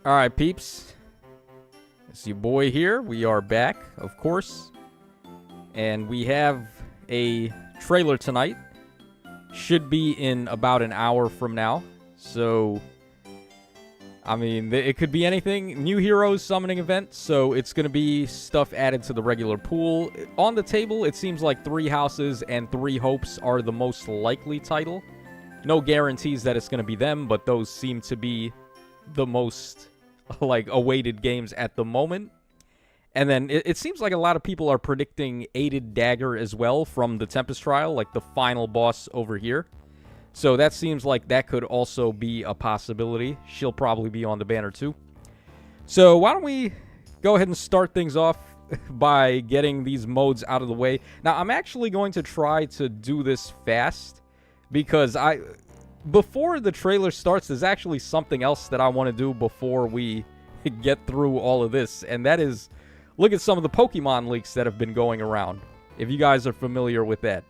Alright, peeps. It's your boy here. We are back, of course. And we have a trailer tonight. Should be in about an hour from now. So, I mean, it could be anything. New heroes summoning event. So, it's going to be stuff added to the regular pool. On the table, it seems like 3 Houses and 3 Hopes are the most likely title. No guarantees that it's going to be them, but those seem to be the most awaited games at the moment. And then it seems like a lot of people are predicting Aided Dagger as well from the Tempest Trial, like the final boss over here. So that seems like that could also be a possibility. She'll probably be on the banner too. So why don't we go ahead and start things off by getting these modes out of the way. Now, I'm actually going to try to do this fast because before the trailer starts, there's actually something else that I want to do before we get through all of this, and that is look at some of the Pokemon leaks that have been going around, if you guys are familiar with that.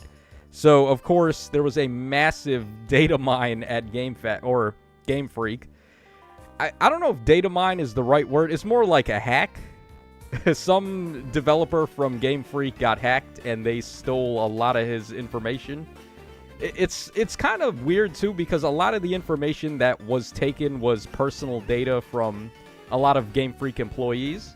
So, of course, there was a massive data mine at Game Freak. I don't know if data mine is the right word. It's more like a hack. Some developer from Game Freak got hacked, and they stole a lot of his information. It's kind of weird, too, because a lot of the information that was taken was personal data from a lot of Game Freak employees.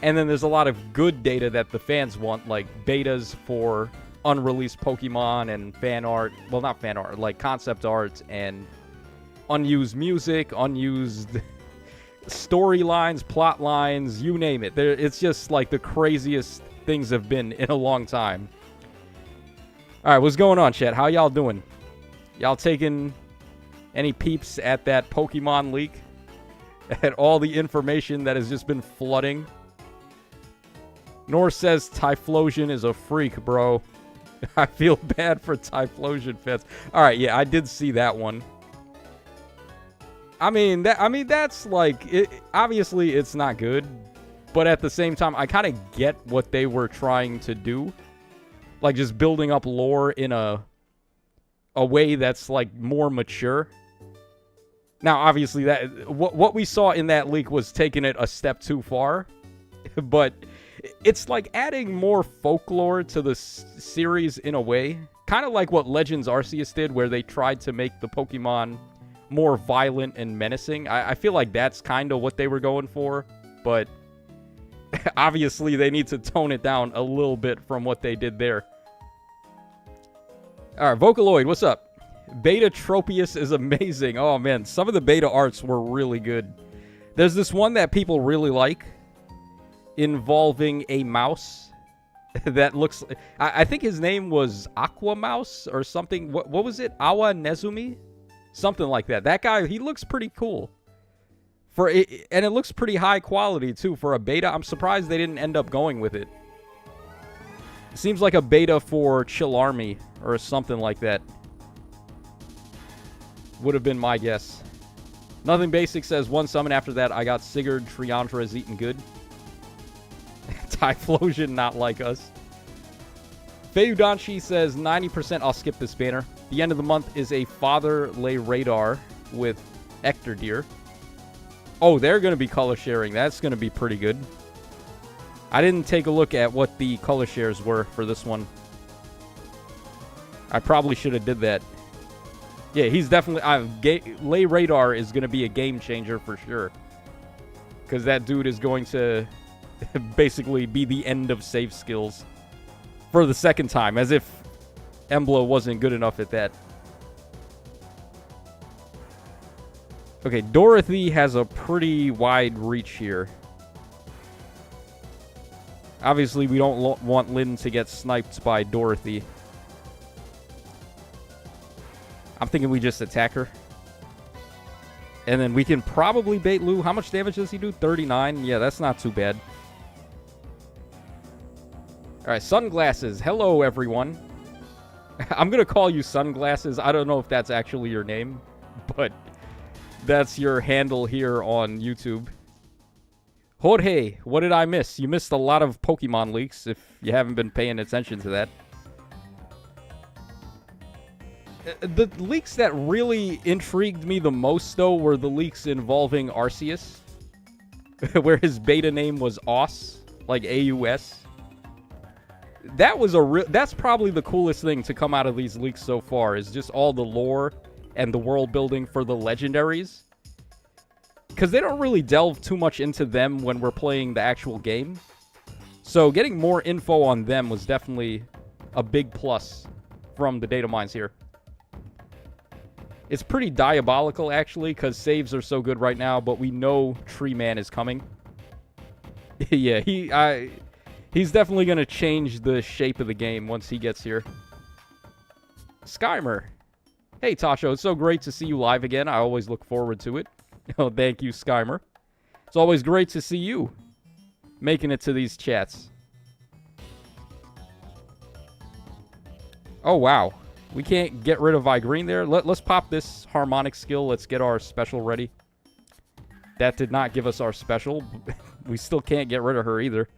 And then there's a lot of good data that the fans want, like betas for unreleased Pokemon and fan art. Well, not fan art, like concept art and unused music, unused storylines, plot lines, you name it. It's just like the craziest things have been in a long time. Alright, what's going on, chat? How y'all doing? Y'all taking any peeps at that Pokemon leak? At all the information that has just been flooding? Norse says Typhlosion is a freak, bro. I feel bad for Typhlosion fans. Alright, yeah, I did see that one. I mean, that's like... obviously, it's not good. But at the same time, I kind of get what they were trying to do. Like, just building up lore in a way that's, like, more mature. Now, obviously, that what we saw in that leak was taking it a step too far. But it's, like, adding more folklore to the series in a way. Kind of like what Legends Arceus did, where they tried to make the Pokemon more violent and menacing. I feel like that's kind of what they were going for. But obviously, they need to tone it down a little bit from what they did there. Alright, Vocaloid, what's up? Beta Tropius is amazing. Oh, man, some of the beta arts were really good. There's this one that people really like involving a mouse that looks... I think his name was Aqua Mouse or something. What was it? Awa Nezumi? Something like that. That guy, he looks pretty cool. And it looks pretty high quality, too, for a beta. I'm surprised they didn't end up going with it. It seems like a beta for Chill Army or something like that. Would have been my guess. Nothing Basic says, one summon after that, I got Sigurd, Triandra is eating good. Typhlosion, not like us. Feyudanshi says, 90% I'll skip this banner. The end of the month is a Father Lay Radar with Ectordeer. Oh, they're going to be color sharing. That's going to be pretty good. I didn't take a look at what the color shares were for this one. I probably should have did that. Yeah, he's definitely... Lay Radar is going to be a game changer for sure. Because that dude is going to basically be the end of save skills for the second time. As if Emblem wasn't good enough at that. Okay, Dorothy has a pretty wide reach here. Obviously, we don't want Lynn to get sniped by Dorothy. I'm thinking we just attack her. And then we can probably bait Lou. How much damage does he do? 39? Yeah, that's not too bad. Alright, Sunglasses. Hello, everyone. I'm going to call you Sunglasses. I don't know if that's actually your name, but that's your handle here on YouTube. Jorge, what did I miss? You missed a lot of Pokemon leaks if you haven't been paying attention to that. The leaks that really intrigued me the most, though, were the leaks involving Arceus, where his beta name was Aus, like AUS. That was that's probably the coolest thing to come out of these leaks so far, is just all the lore and the world building for the legendaries. Because they don't really delve too much into them when we're playing the actual game. So getting more info on them was definitely a big plus from the data mines here. It's pretty diabolical, actually, because saves are so good right now, but we know Tree Man is coming. Yeah, he's definitely going to change the shape of the game once he gets here. Skymer. Hey, Tasho, it's so great to see you live again. I always look forward to it. Oh, thank you, Skymer. It's always great to see you making it to these chats. Oh, wow. We can't get rid of Igreen there. Let's pop this harmonic skill. Let's get our special ready. That did not give us our special. We still can't get rid of her either.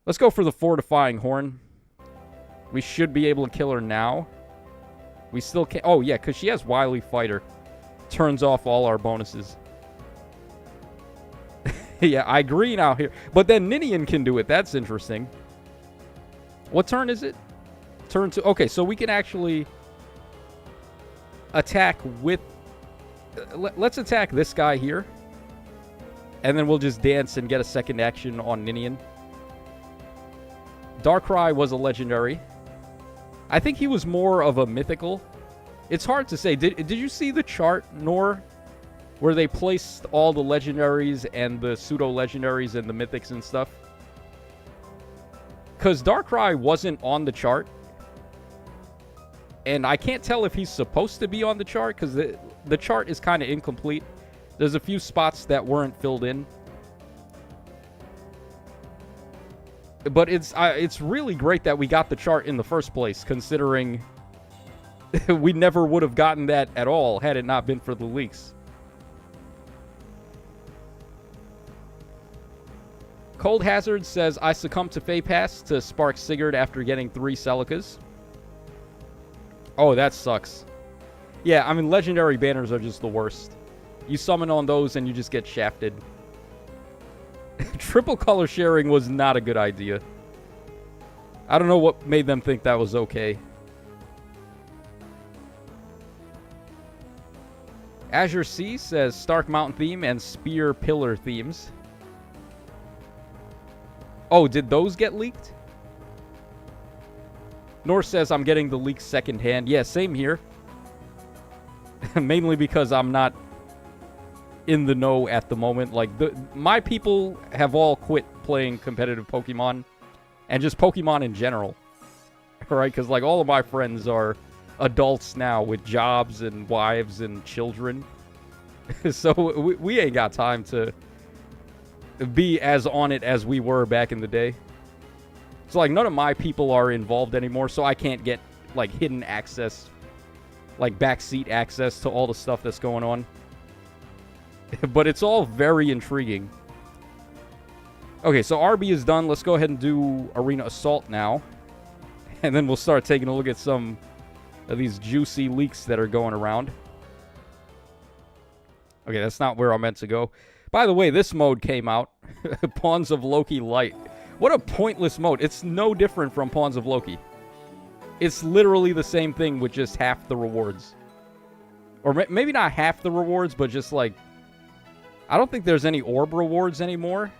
Let's go for the Fortifying Horn. We should be able to kill her now. We still can't. Oh, yeah, because she has Wily Fighter. Turns off all our bonuses. Yeah, Igreen out here. But then Ninian can do it. That's interesting. What turn is it? Turn 2. Okay, so we can actually attack with... let's attack this guy here. And then we'll just dance and get a second action on Ninian. Darkrai was a legendary. I think he was more of a mythical. It's hard to say. Did you see the chart, Nor? Where they placed all the legendaries and the pseudo-legendaries and the mythics and stuff? Because Darkrai wasn't on the chart. And I can't tell if he's supposed to be on the chart, because the chart is kind of incomplete. There's a few spots that weren't filled in. But it's really great that we got the chart in the first place, considering we never would have gotten that at all had it not been for the leaks. Cold Hazard says, I succumbed to Fey Pass to Spark Sigurd after getting 3 Celicas. Oh, that sucks. Yeah, I mean, legendary banners are just the worst. You summon on those and you just get shafted. Triple color sharing was not a good idea. I don't know what made them think that was okay. Azure C says Stark Mountain theme and Spear Pillar themes. Oh, did those get leaked? North says I'm getting the leaks secondhand. Yeah, same here. Mainly because I'm not in the know at the moment. Like, my people have all quit playing competitive Pokemon. And just Pokemon in general. Right? Because, like, all of my friends are adults now with jobs and wives and children. So we ain't got time to be as on it as we were back in the day. So, like, none of my people are involved anymore, so I can't get, like, hidden access, like, backseat access to all the stuff that's going on. But it's all very intriguing. Okay, so RB is done. Let's go ahead and do Arena Assault now. And then we'll start taking a look at some of these juicy leaks that are going around. Okay, that's not where I meant to go. By the way, this mode came out. Pawns of Loki Light. What a pointless mode. It's no different from Pawns of Loki. It's literally the same thing with just half the rewards. Or maybe not half the rewards, but just like... I don't think there's any orb rewards anymore.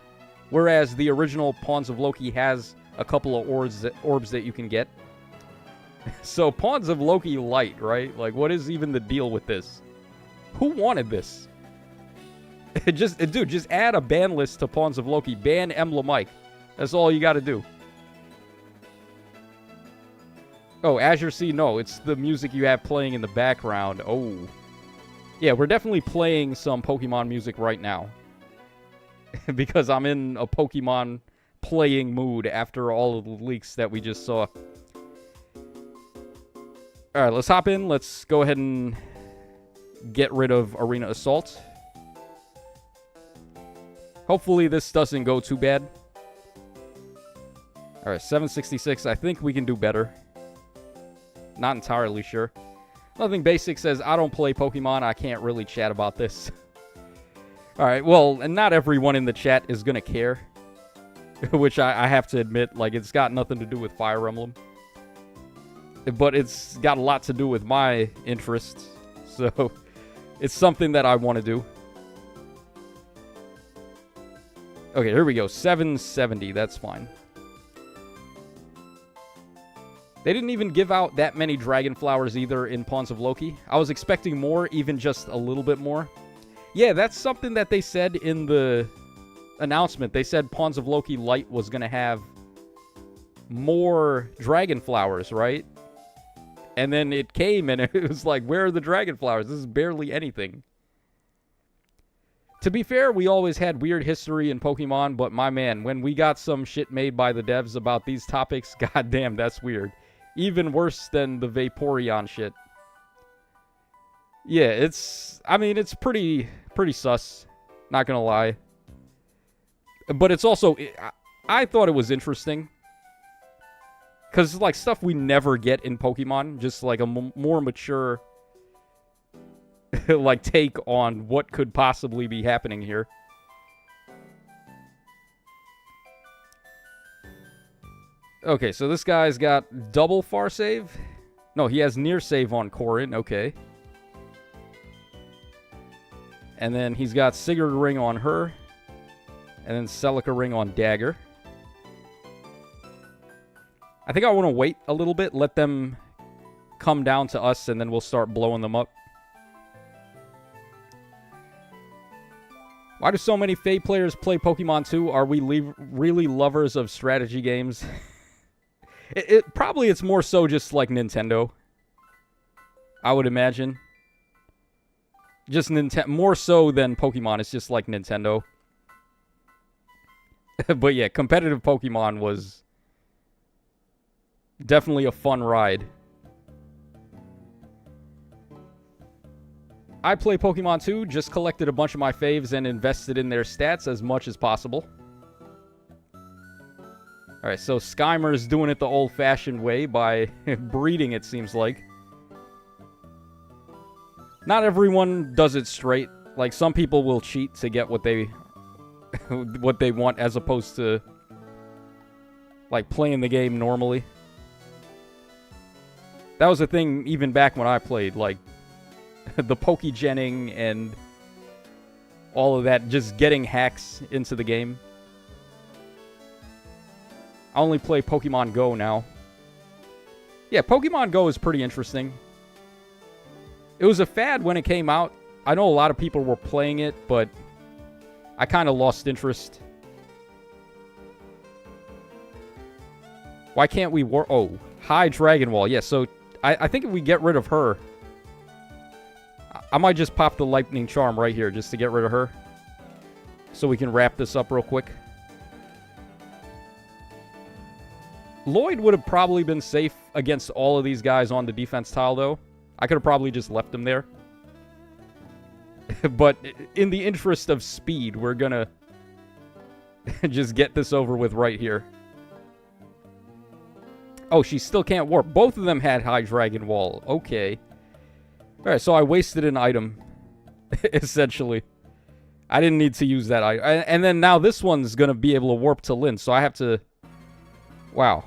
Whereas the original Pawns of Loki has a couple of orbs that you can get. So Pawns of Loki Light, right? Like, what is even the deal with this? Who wanted this? Dude, just add a ban list to Pawns of Loki. Ban Emblem Mike. That's all you got to do. Oh, Azure C, no. It's the music you have playing in the background. Oh. Yeah, we're definitely playing some Pokemon music right now. Because I'm in a Pokemon playing mood after all of the leaks that we just saw. Alright, let's hop in. Let's go ahead and get rid of Arena Assault. Hopefully this doesn't go too bad. Alright, 766. I think we can do better. Not entirely sure. Nothing Basic says, I don't play Pokemon. I can't really chat about this. All right, well, and not everyone in the chat is going to care. Which I have to admit, like, it's got nothing to do with Fire Emblem. But it's got a lot to do with my interests. So, it's something that I want to do. Okay, here we go. 770, that's fine. They didn't even give out that many Dragon Flowers either in Pawns of Loki. I was expecting more, even just a little bit more. Yeah, that's something that they said in the announcement. They said Pawns of Loki Light was going to have more Dragon Flowers, right? And then it came and it was like, where are the Dragon Flowers? This is barely anything. To be fair, we always had weird history in Pokemon, but my man, when we got some shit made by the devs about these topics, goddamn, that's weird. Even worse than the Vaporeon shit. Yeah, it's pretty sus. Not gonna lie. But it's also, I thought it was interesting. Because it's like stuff we never get in Pokemon. Just like a more mature like take on what could possibly be happening here. Okay, so this guy's got double far save. No, he has near save on Corrin. Okay. And then he's got Sigurd Ring on her. And then Celica Ring on Dagger. I think I want to wait a little bit, let them come down to us, and then we'll start blowing them up. Why do so many Fae players play Pokemon 2? Are we really lovers of strategy games? Probably it's more so just like Nintendo. I would imagine. Just more so than Pokemon. It's just like Nintendo. But yeah, competitive Pokemon was definitely a fun ride. I play Pokemon 2, just collected a bunch of my faves and invested in their stats as much as possible. Alright, so Skymer's doing it the old-fashioned way by breeding, it seems like. Not everyone does it straight. Like, some people will cheat to get what they want as opposed to, like, playing the game normally. That was a thing even back when I played, like, the Pokegening and all of that, just getting hacks into the game. I only play Pokemon Go now. Yeah, Pokemon Go is pretty interesting. It was a fad when it came out. I know a lot of people were playing it, but I kind of lost interest. Why can't we Oh, High Dragon Wall. Yeah, so I think if we get rid of her, I might just pop the Lightning Charm right here just to get rid of her. So we can wrap this up real quick. Lloyd would have probably been safe against all of these guys on the defense tile, though. I could have probably just left him there. But in the interest of speed, we're gonna just get this over with right here. Oh, she still can't warp. Both of them had High Dragon Wall. Okay. Alright, so I wasted an item, essentially. I didn't need to use that item. And then now this one's going to be able to warp to Lynn, so I have to... Wow.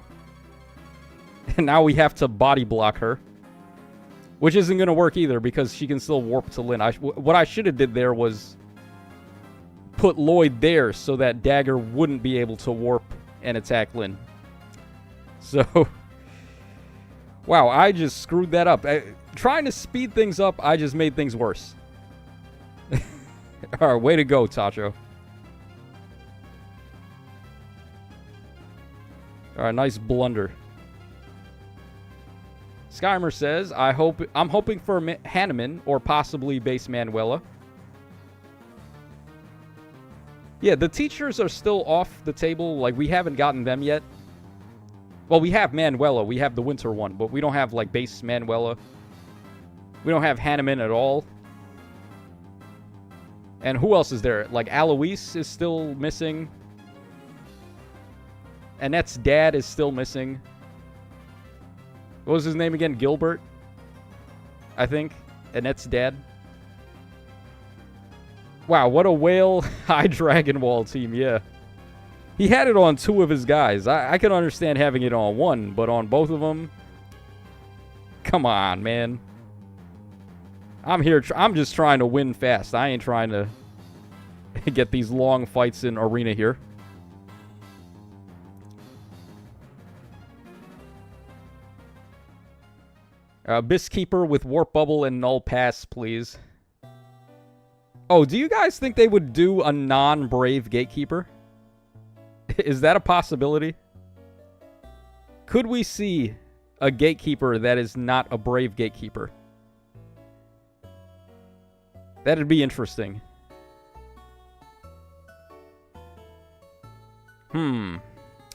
And now we have to body block her. Which isn't going to work either, because she can still warp to Lynn. What I should have did there was put Lloyd there so that Dagger wouldn't be able to warp and attack Lynn. So... Wow, I just screwed that up. Trying to speed things up, I just made things worse. Alright, way to go, Tacho. Alright, nice blunder. Skymer says, I'm hoping for Hanneman or possibly Base Manuela. Yeah, the teachers are still off the table. Like, we haven't gotten them yet. Well, we have Manuela. We have the winter one, but we don't have, like, Base Manuela. We don't have Hanneman at all. And who else is there? Like, Alois is still missing. Annette's dad is still missing. What was his name again? Gilbert? I think. Annette's dad. Wow, what a whale high Dragon Ball team, yeah. He had it on 2 of his guys. I can understand having it on 1, but on both of them? Come on, man. I'm here. I'm just trying to win fast. I ain't trying to get these long fights in arena here. Abysskeeper with Warp Bubble and Null Pass, please. Oh, do you guys think they would do a non-Brave Gatekeeper? Is that a possibility? Could we see a Gatekeeper that is not a Brave Gatekeeper? That'd be interesting.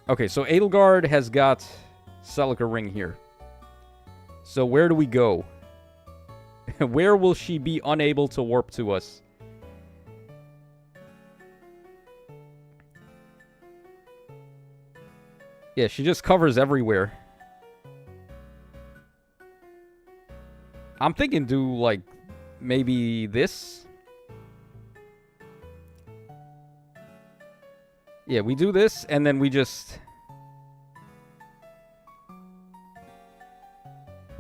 Okay, so Edelgard has got Celica Ring here. So where do we go? Where will she be unable to warp to us? Yeah, she just covers everywhere. I'm thinking do, like, maybe this? Yeah, we do this, and then we just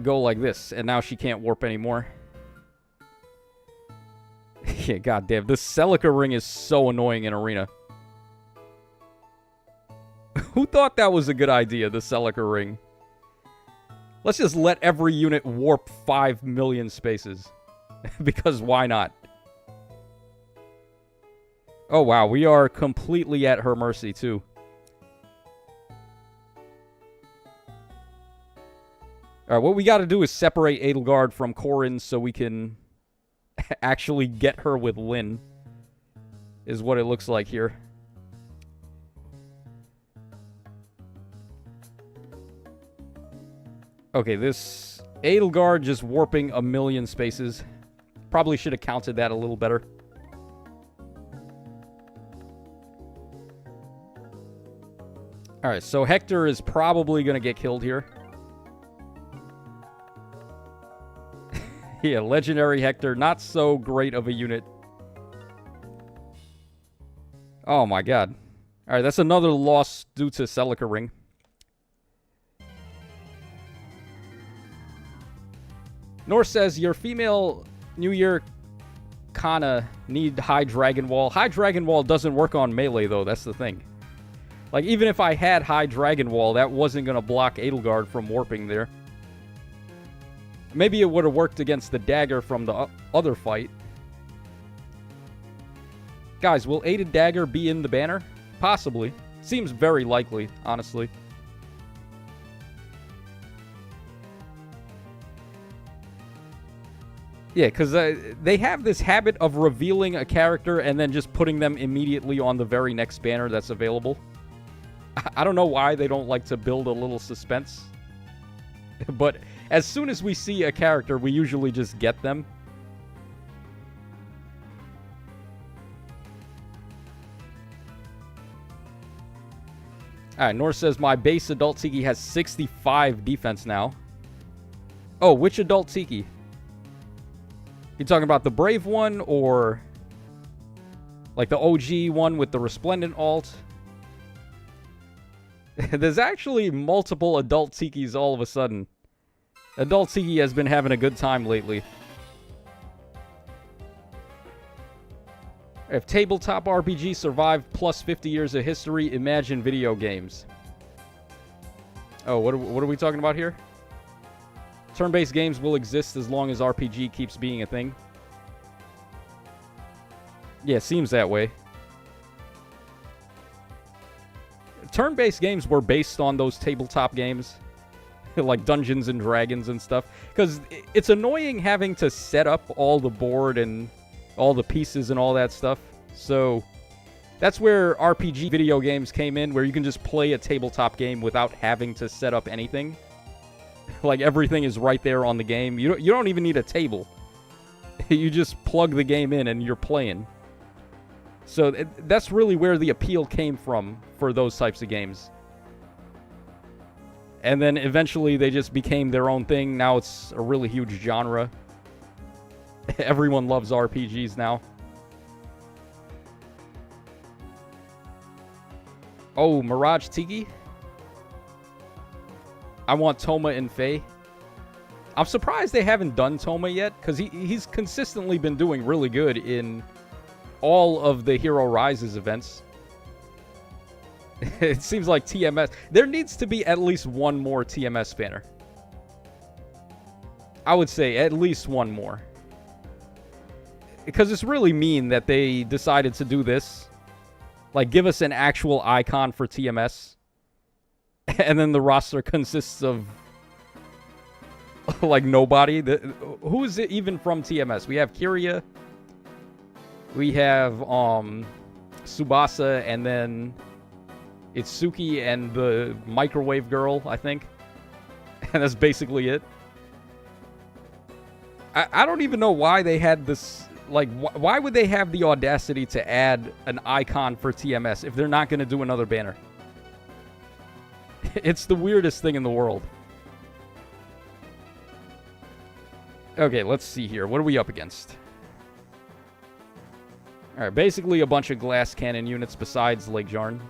go like this, and now she can't warp anymore. Yeah, goddamn, this Celica Ring is so annoying in Arena. Who thought that was a good idea, the Celica Ring? Let's just let every unit warp 5 million spaces. Because why not? Oh, wow, we are completely at her mercy, too. Alright, what we gotta do is separate Edelgard from Corrin so we can actually get her with Lyn. Is what it looks like here. Okay, this Edelgard just warping a million spaces. Probably should have counted that a little better. Alright, so Hector is probably going to get killed here. Yeah, Legendary Hector, not so great of a unit. Oh my god. Alright, that's another loss due to Celica Ring. Norse says, your female New Year Kana need High Dragon Wall. High Dragon Wall doesn't work on melee, though. That's the thing. Like, even if I had High Dragon Wall, that wasn't going to block Edelgard from warping there. Maybe it would have worked against the dagger from the other fight. Guys, will Aided Dagger be in the banner? Possibly. Seems very likely, honestly. Yeah, because they have this habit of revealing a character and then just putting them immediately on the very next banner that's available. I don't know why they don't like to build a little suspense. But as soon as we see a character, we usually just get them. Alright, Norse says, my base Adult Tiki has 65 defense now. Oh, which Adult Tiki? You talking about the Brave one, or like the OG one with the Resplendent alt? There's actually multiple Adult Tikis all of a sudden. Adult Tiki has been having a good time lately. If tabletop RPG survived plus 50 years of history, imagine video games. Oh, what are we talking about here? Turn-based games will exist as long as RPG keeps being a thing. Yeah, seems that way. Turn-based games were based on those tabletop games. Like Dungeons and Dragons and stuff. Because it's annoying having to set up all the board and all the pieces and all that stuff. So that's where RPG video games came in, where you can just play a tabletop game without having to set up anything. Like, everything is right there on the game. You don't even need a table. You just plug the game in and you're playing. So that's really where the appeal came from for those types of games. And then eventually they just became their own thing. Now it's a really huge genre. Everyone loves RPGs now. Oh, Mirage Tiki? I want Toma and Faye. I'm surprised they haven't done Toma yet, because he's consistently been doing really good in all of the Hero Rises events. It seems like TMS... There needs to be at least one more TMS banner. I would say at least one more. Because it's really mean that they decided to do this. Like, give us an actual icon for TMS. And then the roster consists of... like, nobody. Who is it even from TMS? We have Kiria. We have, Tsubasa, and then... it's Suki and the microwave girl, I think. And that's basically it. I don't even know why they had this... Like, why would they have the audacity to add an icon for TMS if they're not going to do another banner? It's the weirdest thing in the world. Okay, let's see here. What are we up against? Alright, basically a bunch of glass cannon units besides Lake Jarn.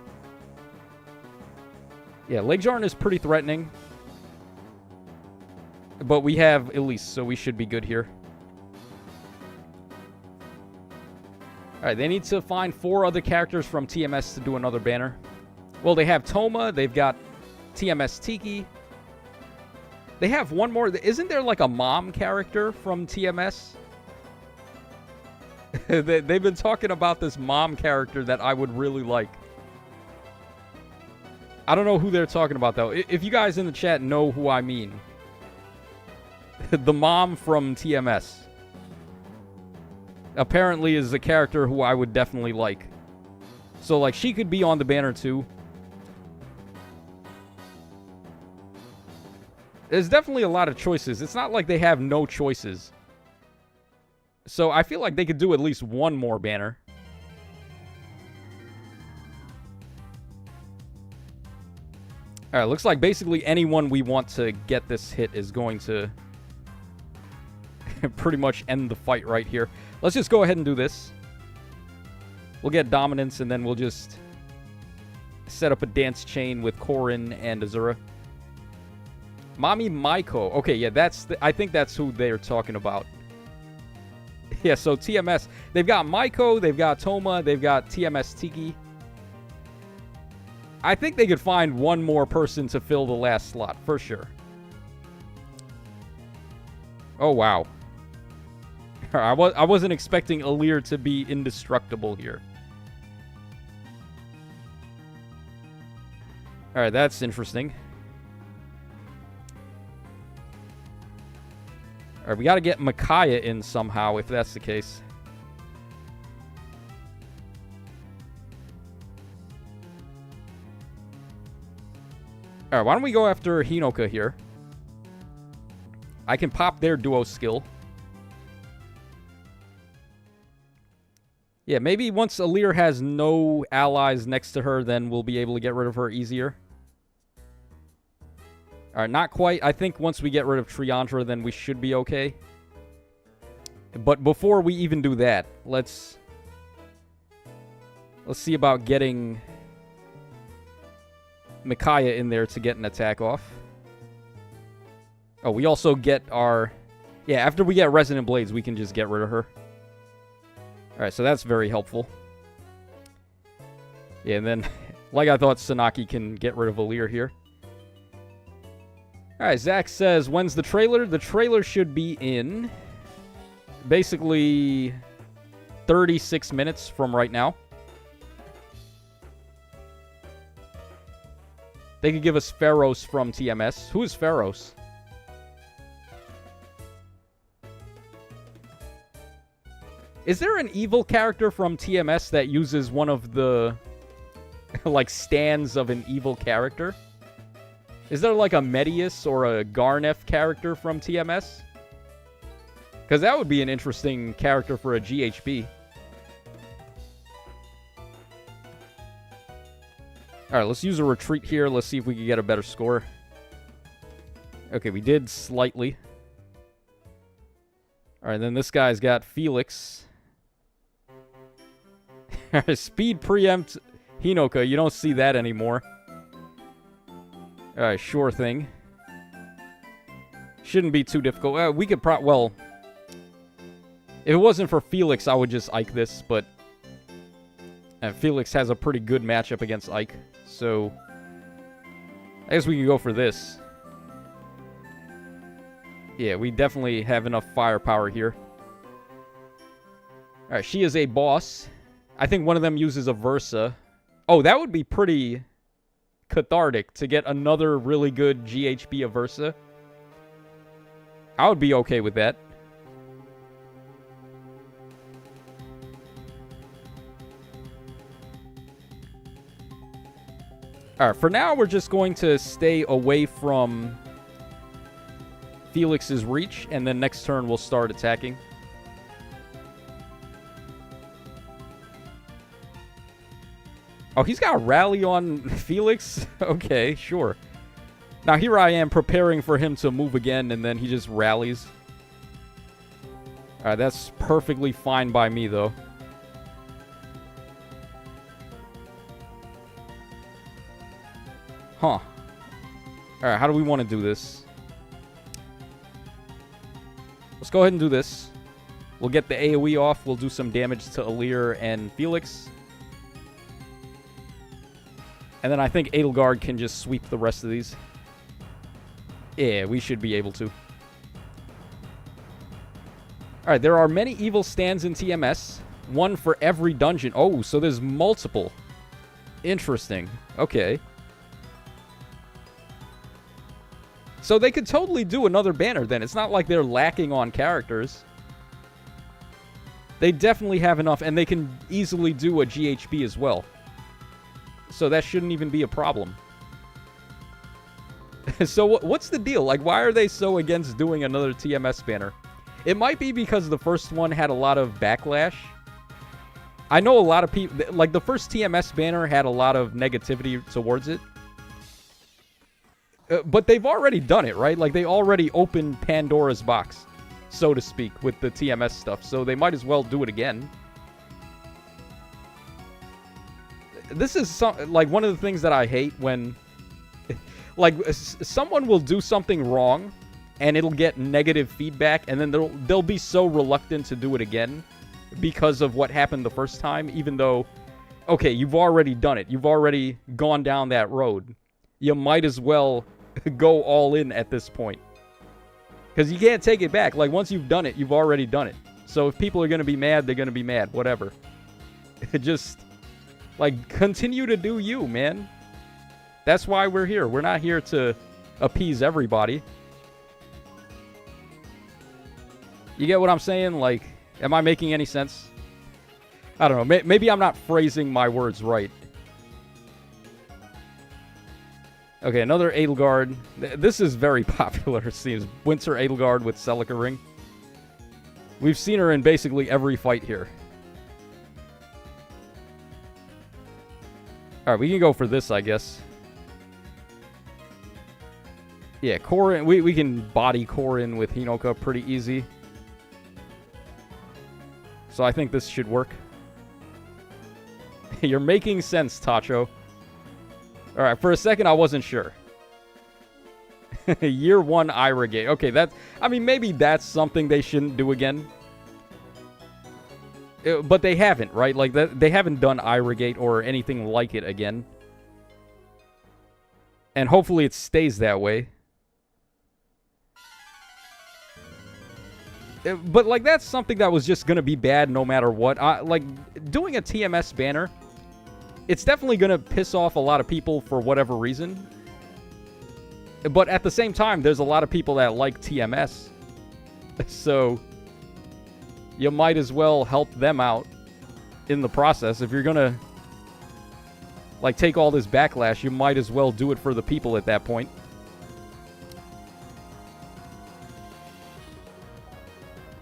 Yeah, Lake Jarn is pretty threatening. But we have Elise, so we should be good here. Alright, they need to find 4 other characters from TMS to do another banner. Well, they have Toma, they've got TMS Tiki. They have one more. Isn't there like a mom character from TMS? They've been talking about this mom character that I would really like. I don't know who they're talking about, though. If you guys in the chat know who I mean. The mom from TMS. Apparently is a character who I would definitely like. So, like, she could be on the banner, too. There's definitely a lot of choices. It's not like they have no choices. So, I feel like they could do at least one more banner. Alright, looks like basically anyone we want to get this hit is going to pretty much end the fight right here. Let's just go ahead and do this. We'll get dominance, and then we'll just set up a dance chain with Korin and Azura. Mami Maiko. Okay, yeah, I think that's who they're talking about. Yeah, so TMS. They've got Maiko, they've got Toma, they've got TMS Tiki. I think they could find one more person to fill the last slot, for sure. Oh, wow. I wasn't expecting Alir to be indestructible here. Alright, that's interesting. Alright, we gotta get Micaiah in somehow, if that's the case. Alright, why don't we go after Hinoka here? I can pop their duo skill. Yeah, maybe once Alir has no allies next to her, then we'll be able to get rid of her easier. Alright, not quite. I think once we get rid of Triandra, then we should be okay. But before we even do that, let's see about getting Micaiah in there to get an attack off. Oh, we also get our... Yeah, after we get Resonant Blades, we can just get rid of her. Alright, so that's very helpful. Yeah, and then, like I thought, Sanaki can get rid of Alir here. Alright, Zach says, when's the trailer? The trailer should be in basically 36 minutes from right now. They could give us Pharos from TMS. Who is Pharos? Is there an evil character from TMS that uses one of the, like, stands of an evil character? Is there, like, a Medius or a Garnef character from TMS? Because that would be an interesting character for a GHB. Alright, let's use a retreat here. Let's see if we can get a better score. Okay, we did slightly. All right, then this guy's got Felix. Speed preempt Hinoka. You don't see that anymore. All right, sure thing. Shouldn't be too difficult. We could well, if it wasn't for Felix, I would just Ike this, but Felix has a pretty good matchup against Ike, so I guess we can go for this. Yeah, we definitely have enough firepower here. Alright, she is a boss. I think one of them uses a Versa. Oh, that would be pretty cathartic to get another really good GHB Aversa. I would be okay with that. Alright, for now, we're just going to stay away from Felix's reach, and then next turn we'll start attacking. Oh, he's got a rally on Felix? Okay, sure. Now, here I am preparing for him to move again, and then he just rallies. Alright, that's perfectly fine by me, though. Huh. Alright, how do we want to do this? Let's go ahead and do this. We'll get the AoE off. We'll do some damage to Alir and Felix. And then I think Edelgard can just sweep the rest of these. Yeah, we should be able to. Alright, there are many evil stands in TMS. One for every dungeon. Oh, so there's multiple. Interesting. Okay. So they could totally do another banner then. It's not like they're lacking on characters. They definitely have enough, and they can easily do a GHB as well. So that shouldn't even be a problem. So what's the deal? Like, why are they so against doing another TMS banner? It might be because the first one had a lot of backlash. I know a lot of people... Like, the first TMS banner had a lot of negativity towards it. But they've already done it, right? Like, they already opened Pandora's box, so to speak, with the TMS stuff. So they might as well do it again. This is, like, one of the things that I hate when... Like, someone will do something wrong, and it'll get negative feedback, and then they'll be so reluctant to do it again because of what happened the first time, even though, okay, you've already done it. You've already gone down that road. You might as well go all in at this point. Because you can't take it back. Like, once you've done it, you've already done it. So if people are going to be mad, they're going to be mad. Whatever. Just, like, continue to do you, man. That's why we're here. We're not here to appease everybody. You get what I'm saying? Like, am I making any sense? I don't know. Maybe I'm not phrasing my words right. Okay, another Edelgard. This is very popular, it seems. Winter Edelgard with Celica Ring. We've seen her in basically every fight here. Alright, we can go for this, I guess. Yeah, Korin. We can body Korin with Hinoka pretty easy. So I think this should work. You're making sense, Tacho. Alright, for a second I wasn't sure. Year 1 Irrigate. Okay, I mean, maybe that's something they shouldn't do again. But they haven't, right? Like, they haven't done Irrigate or anything like it again. And hopefully it stays that way. But, like, that's something that was just going to be bad no matter what. Like, doing a TMS banner, it's definitely going to piss off a lot of people for whatever reason. But at the same time, there's a lot of people that like TMS. So, you might as well help them out in the process. If you're going to, like, take all this backlash, you might as well do it for the people at that point.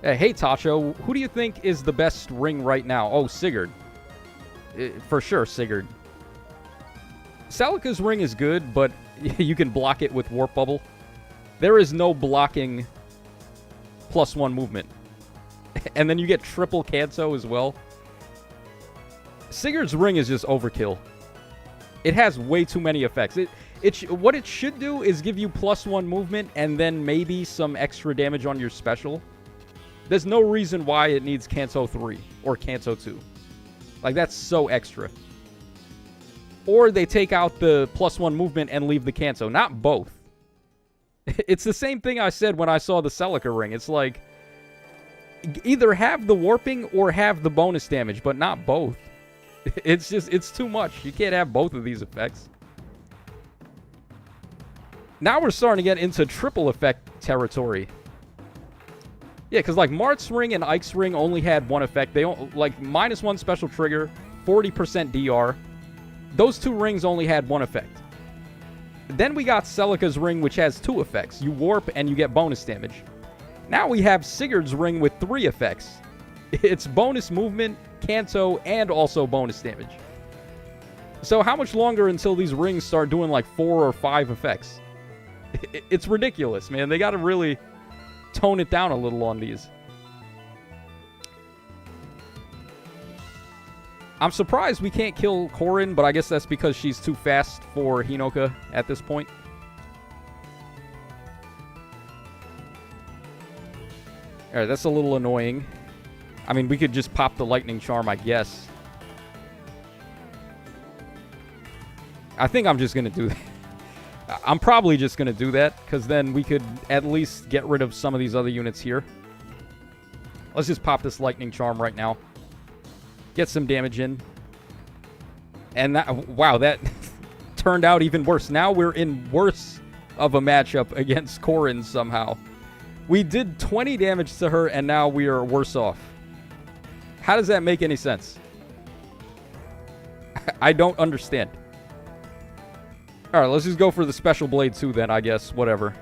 Hey, Tacho, who do you think is the best ring right now? Oh, Sigurd. For sure, Sigurd. Celica's ring is good, but you can block it with Warp Bubble. There is no blocking +1 movement. And then you get triple Kanto as well. Sigurd's Ring is just overkill. It has way too many effects. What it should do is give you +1 movement and then maybe some extra damage on your special. There's no reason why it needs Kanto 3 or Kanto 2. Like, that's so extra. Or they take out the +1 movement and leave the Kanto. Not both. It's the same thing I said when I saw the Celica ring. It's like, either have the warping or have the bonus damage, but not both. It's too much. You can't have both of these effects. Now we're starting to get into triple effect territory. Yeah, because like Mart's ring and Ike's ring only had one effect. They like -1 special trigger, 40% DR. Those two rings only had one effect. Then we got Celica's ring, which has 2 effects. You warp and you get bonus damage. Now we have Sigurd's ring with 3 effects. It's bonus movement, Kanto, and also bonus damage. So how much longer until these rings start doing like 4 or 5 effects? It's ridiculous, man. They got to really tone it down a little on these. I'm surprised we can't kill Korin, but I guess that's because she's too fast for Hinoka at this point. Alright, that's a little annoying. I mean, we could just pop the lightning charm, I guess. I think I'm just going to do that. I'm probably just going to do that, because then we could at least get rid of some of these other units here. Let's just pop this lightning charm right now. Get some damage in. And that, wow, that turned out even worse. Now we're in worse of a matchup against Korin somehow. We did 20 damage to her, and now we are worse off. How does that make any sense? I don't understand. Alright, let's just go for the Special Blade too then, I guess. Whatever.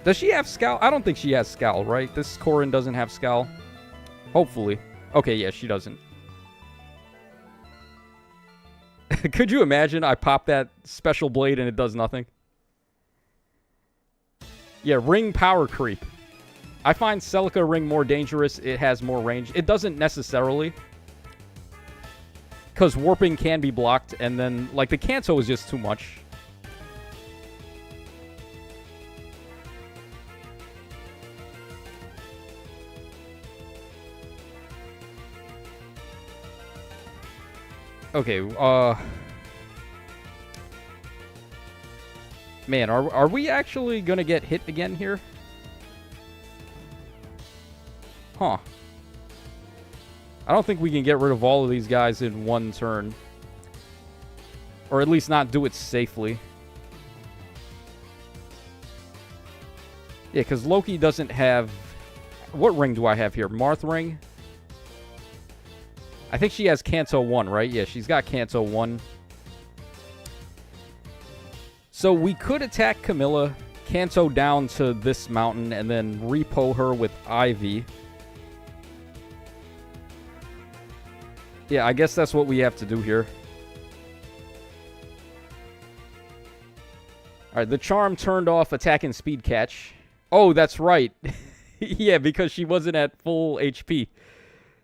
Does she have Scowl? I don't think she has Scowl, right? This Korin doesn't have Scowl. Hopefully. Okay, yeah, she doesn't. Could you imagine I pop that Special Blade and it does nothing? Yeah, ring power creep. I find Celica ring more dangerous. It has more range. It doesn't necessarily. Because warping can be blocked, and then, like, the Kanto is just too much. Okay, man, are we actually gonna get hit again here? Huh. I don't think we can get rid of all of these guys in one turn. Or at least not do it safely. Yeah, because Loki doesn't have... What ring do I have here? Marth ring? I think she has Kanto 1, right? Yeah, she's got Kanto 1. So we could attack Camilla, Kanto down to this mountain, and then repo her with Ivy. Yeah, I guess that's what we have to do here. Alright, the charm turned off attack and speed catch. Oh, that's right. Yeah, because she wasn't at full HP.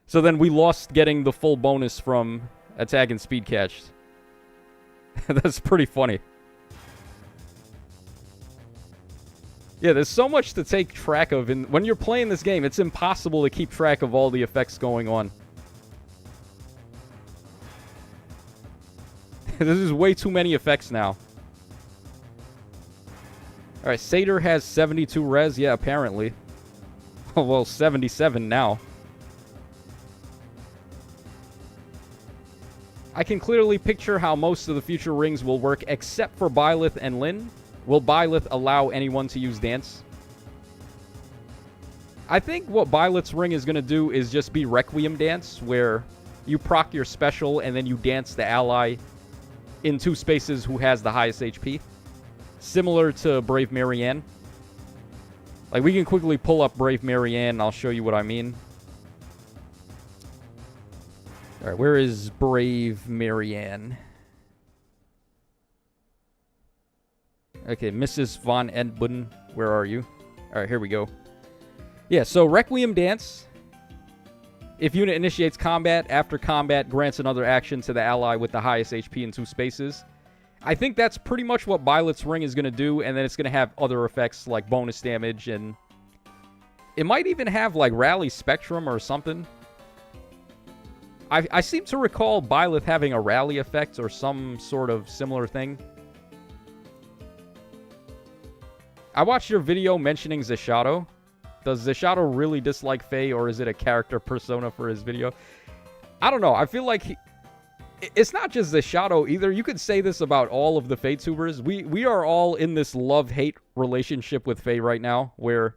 So then we lost getting the full bonus from attack and speed catch. That's pretty funny. Yeah, there's so much to take track of. And when you're playing this game, it's impossible to keep track of all the effects going on. This is way too many effects now. Alright, Satyr has 72 res. Yeah, apparently. Oh, well, 77 now. I can clearly picture how most of the future rings will work, except for Byleth and Lyn. Will Byleth allow anyone to use Dance? I think what Byleth's ring is going to do is just be Requiem Dance, where you proc your special and then you dance the ally in 2 spaces who has the highest HP. Similar to Brave Marianne. Like, we can quickly pull up Brave Marianne, and I'll show you what I mean. Alright, where is Brave Marianne? Okay, Mrs. Von Edbuden, where are you? Alright, here we go. Yeah, so Requiem Dance. If unit initiates combat, after combat, grants another action to the ally with the highest HP in 2 spaces. I think that's pretty much what Byleth's Ring is going to do, and then it's going to have other effects like bonus damage, and it might even have like Rally Spectrum or something. I seem to recall Byleth having a rally effect or some sort of similar thing. I watched your video mentioning Zeshadow. Does Zeshadow really dislike Faye, or is it a character persona for his video? I don't know. I feel like it's not just Zeshadow either. You could say this about all of the Faye tubers. We are all in this love-hate relationship with Faye right now, where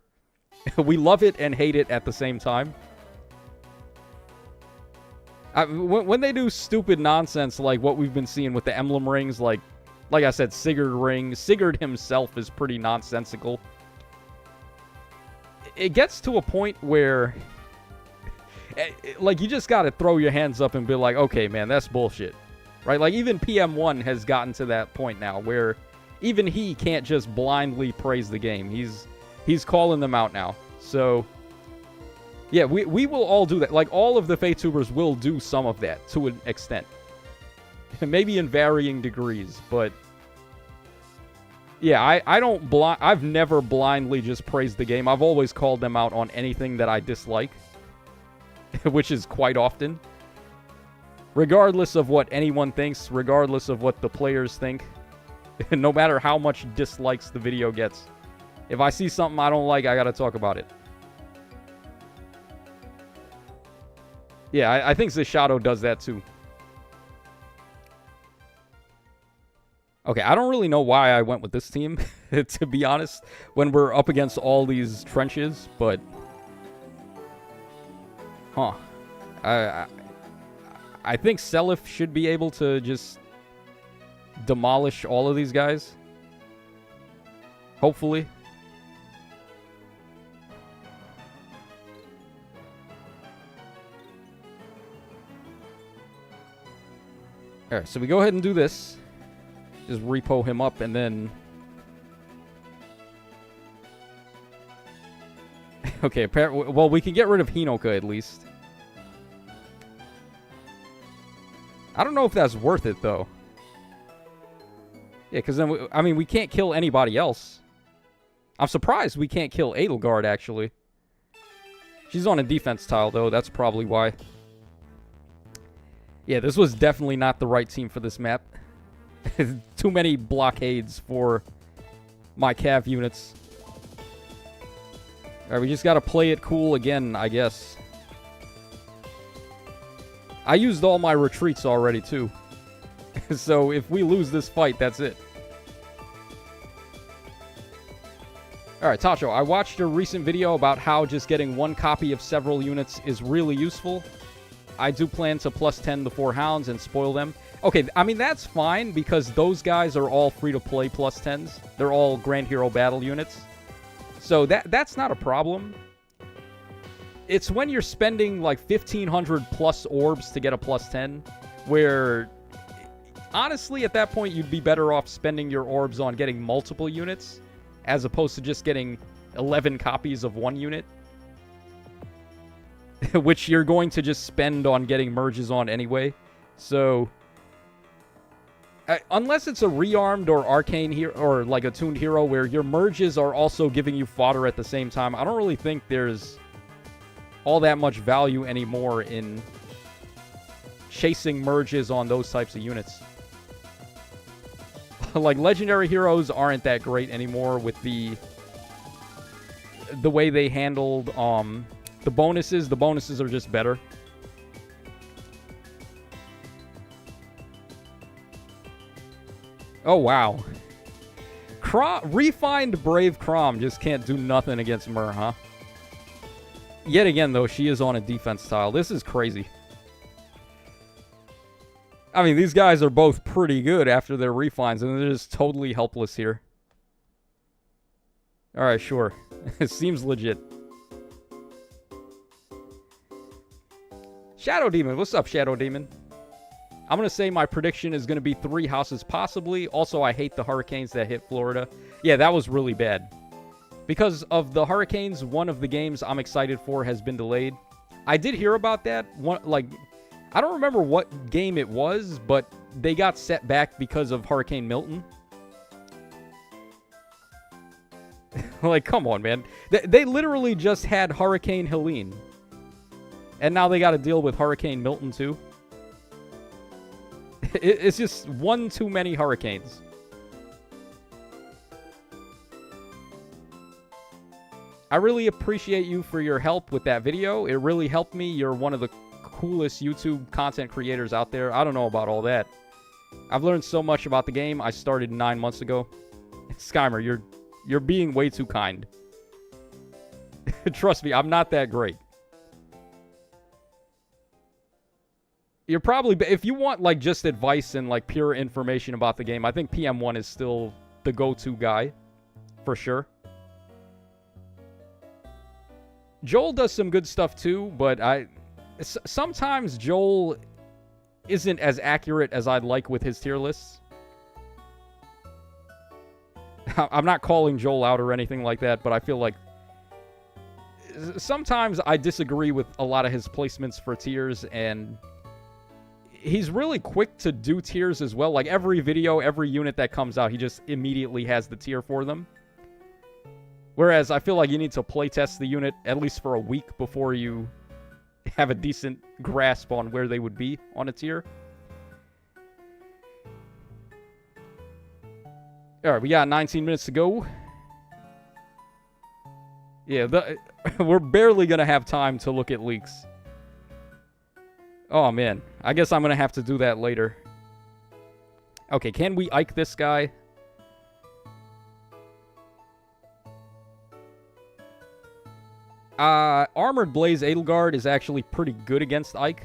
we love it and hate it at the same time. When they do stupid nonsense like what we've been seeing with the Emblem rings, like I said, Sigurd ring, Sigurd himself is pretty nonsensical. It gets to a point where, like, you just gotta throw your hands up and be like, okay, man, that's bullshit. Right? Like, even PM1 has gotten to that point now where even he can't just blindly praise the game. He's calling them out now. So yeah, we will all do that. Like, all of the Fae-tubers will do some of that to an extent. Maybe in varying degrees, but yeah, I've never blindly just praised the game. I've always called them out on anything that I dislike, which is quite often. Regardless of what anyone thinks, regardless of what the players think, no matter how much dislikes the video gets. If I see something I don't like, I gotta talk about it. Yeah, I think Zeshadow does that too. Okay, I don't really know why I went with this team, to be honest, when we're up against all these trenches, but huh. I think Seliph should be able to just demolish all of these guys. Hopefully. Alright, so we go ahead and do this. Just repo him up and then... Okay, well, we can get rid of Hinoka at least. I don't know if that's worth it, though. Yeah, because then, we can't kill anybody else. I'm surprised we can't kill Edelgard, actually. She's on a defense tile, though. That's probably why. Yeah, this was definitely not the right team for this map. Too many blockades for my Cav units. Alright, we just gotta play it cool again, I guess. I used all my retreats already, too. So if we lose this fight, that's it. Alright, Tacho, I watched your recent video about how just getting one copy of several units is really useful. I do plan to plus 10 the 4 hounds and spoil them. Okay, that's fine because those guys are all free-to-play plus 10s. They're all Grand Hero Battle units. So that's not a problem. It's when you're spending like 1,500 plus orbs to get a plus 10, where honestly at that point you'd be better off spending your orbs on getting multiple units as opposed to just getting 11 copies of one unit. Which you're going to just spend on getting merges on anyway. So unless it's a rearmed or arcane hero or like a tuned hero where your merges are also giving you fodder at the same time, I don't really think there's all that much value anymore in chasing merges on those types of units. Like, legendary heroes aren't that great anymore with the way they handled the bonuses. The bonuses are just better. Oh, wow. Refined Brave Crom just can't do nothing against Myr, huh? Yet again, though, she is on a defense tile. This is crazy. These guys are both pretty good after their refines, and they're just totally helpless here. Alright, sure. It seems legit. Shadow Demon. What's up, Shadow Demon? I'm going to say my prediction is going to be 3 houses possibly. Also, I hate the hurricanes that hit Florida. Yeah, that was really bad. Because of the hurricanes, one of the games I'm excited for has been delayed. I did hear about that. I don't remember what game it was, but they got set back because of Hurricane Milton. Like, come on, man. They literally just had Hurricane Helene. And now they got to deal with Hurricane Milton, too. It's just one too many hurricanes. I really appreciate you for your help with that video. It really helped me. You're one of the coolest YouTube content creators out there. I don't know about all that. I've learned so much about the game. I started 9 months ago. Skymer, you're being way too kind. Trust me, I'm not that great. You're probably, if you want like just advice and like pure information about the game, I think PM1 is still the go-to guy for sure. Joel does some good stuff too, but sometimes Joel isn't as accurate as I'd like with his tier lists. I'm not calling Joel out or anything like that, but I feel like sometimes I disagree with a lot of his placements for tiers, and he's really quick to do tiers as well. Like every video, every unit that comes out, he just immediately has the tier for them. Whereas I feel like you need to playtest the unit at least for a week before you have a decent grasp on where they would be on a tier. Alright, we got 19 minutes to go. Yeah, we're barely going to have time to look at leaks. Oh, man. I guess I'm going to have to do that later. Okay, can we Ike this guy? Armored Blaze Edelgard is actually pretty good against Ike.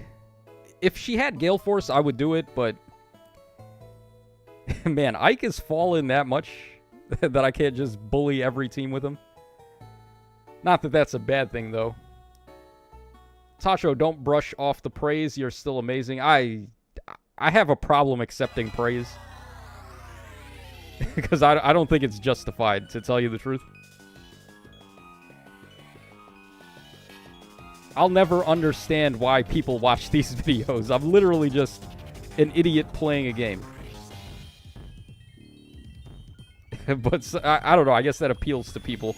If she had Gale Force, I would do it, but... Man, Ike has fallen that much that I can't just bully every team with him. Not that that's a bad thing, though. Tacho, don't brush off the praise. You're still amazing. I have a problem accepting praise. Because I don't think it's justified, to tell you the truth. I'll never understand why people watch these videos. I'm literally just an idiot playing a game. But I don't know. I guess that appeals to people.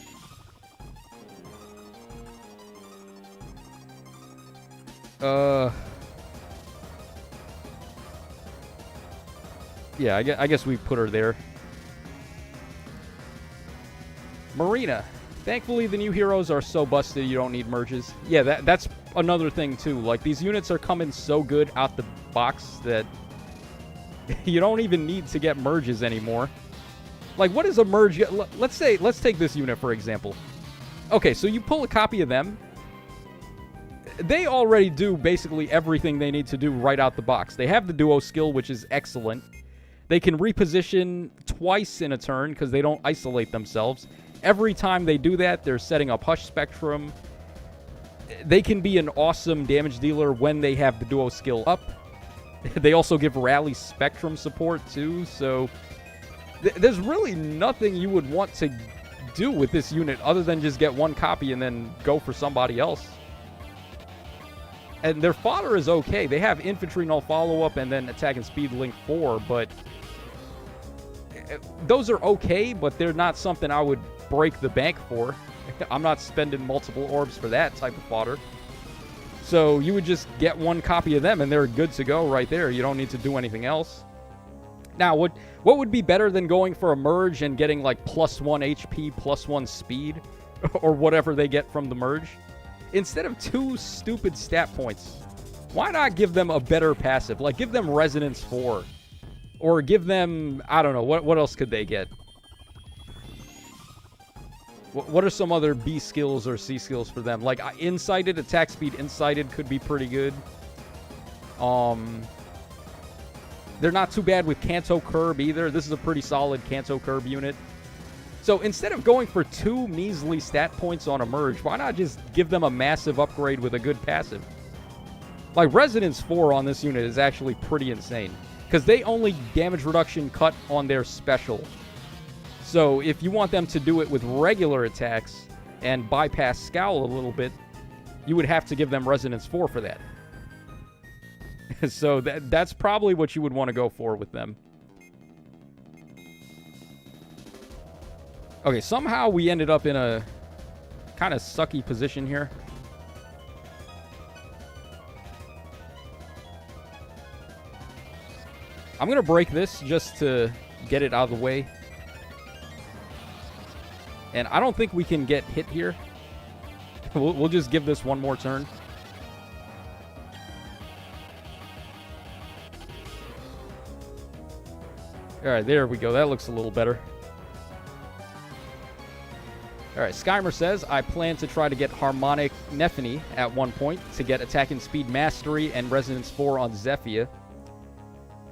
Yeah, I guess we put her there. Marina. Thankfully, the new heroes are so busted you don't need merges. Yeah, that's another thing, too. Like, these units are coming so good out the box that you don't even need to get merges anymore. Like, what is a merge? Let's take this unit, for example. Okay, so you pull a copy of them. They already do basically everything they need to do right out the box. They have the duo skill, which is excellent. They can reposition twice in a turn because they don't isolate themselves. Every time they do that, they're setting up Hush Spectrum. They can be an awesome damage dealer when they have the duo skill up. They also give Rally Spectrum support, too, so... There's really nothing you would want to do with this unit other than just get one copy and then go for somebody else. And their fodder is okay. They have Infantry Null Follow-Up and then Attack and Speed Link 4, but... Those are okay, but they're not something I would break the bank for. I'm not spending multiple orbs for that type of fodder. So you would just get one copy of them and they're good to go right there. You don't need to do anything else. Now, what would be better than going for a merge and getting like +1 HP, +1 speed, or whatever they get from the merge? Instead of 2 stupid stat points, why not give them a better passive? Like, give them Resonance 4. Or give them, I don't know, what else could they get? What are some other B skills or C skills for them? Like, Insighted, Attack Speed Insighted could be pretty good. They're not too bad with Canto Curb either. This is a pretty solid Canto Curb unit. So instead of going for 2 measly stat points on a merge, why not just give them a massive upgrade with a good passive? Like, Resonance 4 on this unit is actually pretty insane. Because they only damage reduction cut on their special. So if you want them to do it with regular attacks and bypass Scowl a little bit, you would have to give them Resonance 4 for that. So that's probably what you would want to go for with them. Okay, somehow we ended up in a kind of sucky position here. I'm going to break this just to get it out of the way. And I don't think we can get hit here. We'll just give this one more turn. Alright, there we go. That looks a little better. Alright, Skymer says, I plan to try to get Harmonic Nephany at one point to get Attack and Speed Mastery and Resonance 4 on Zephyr.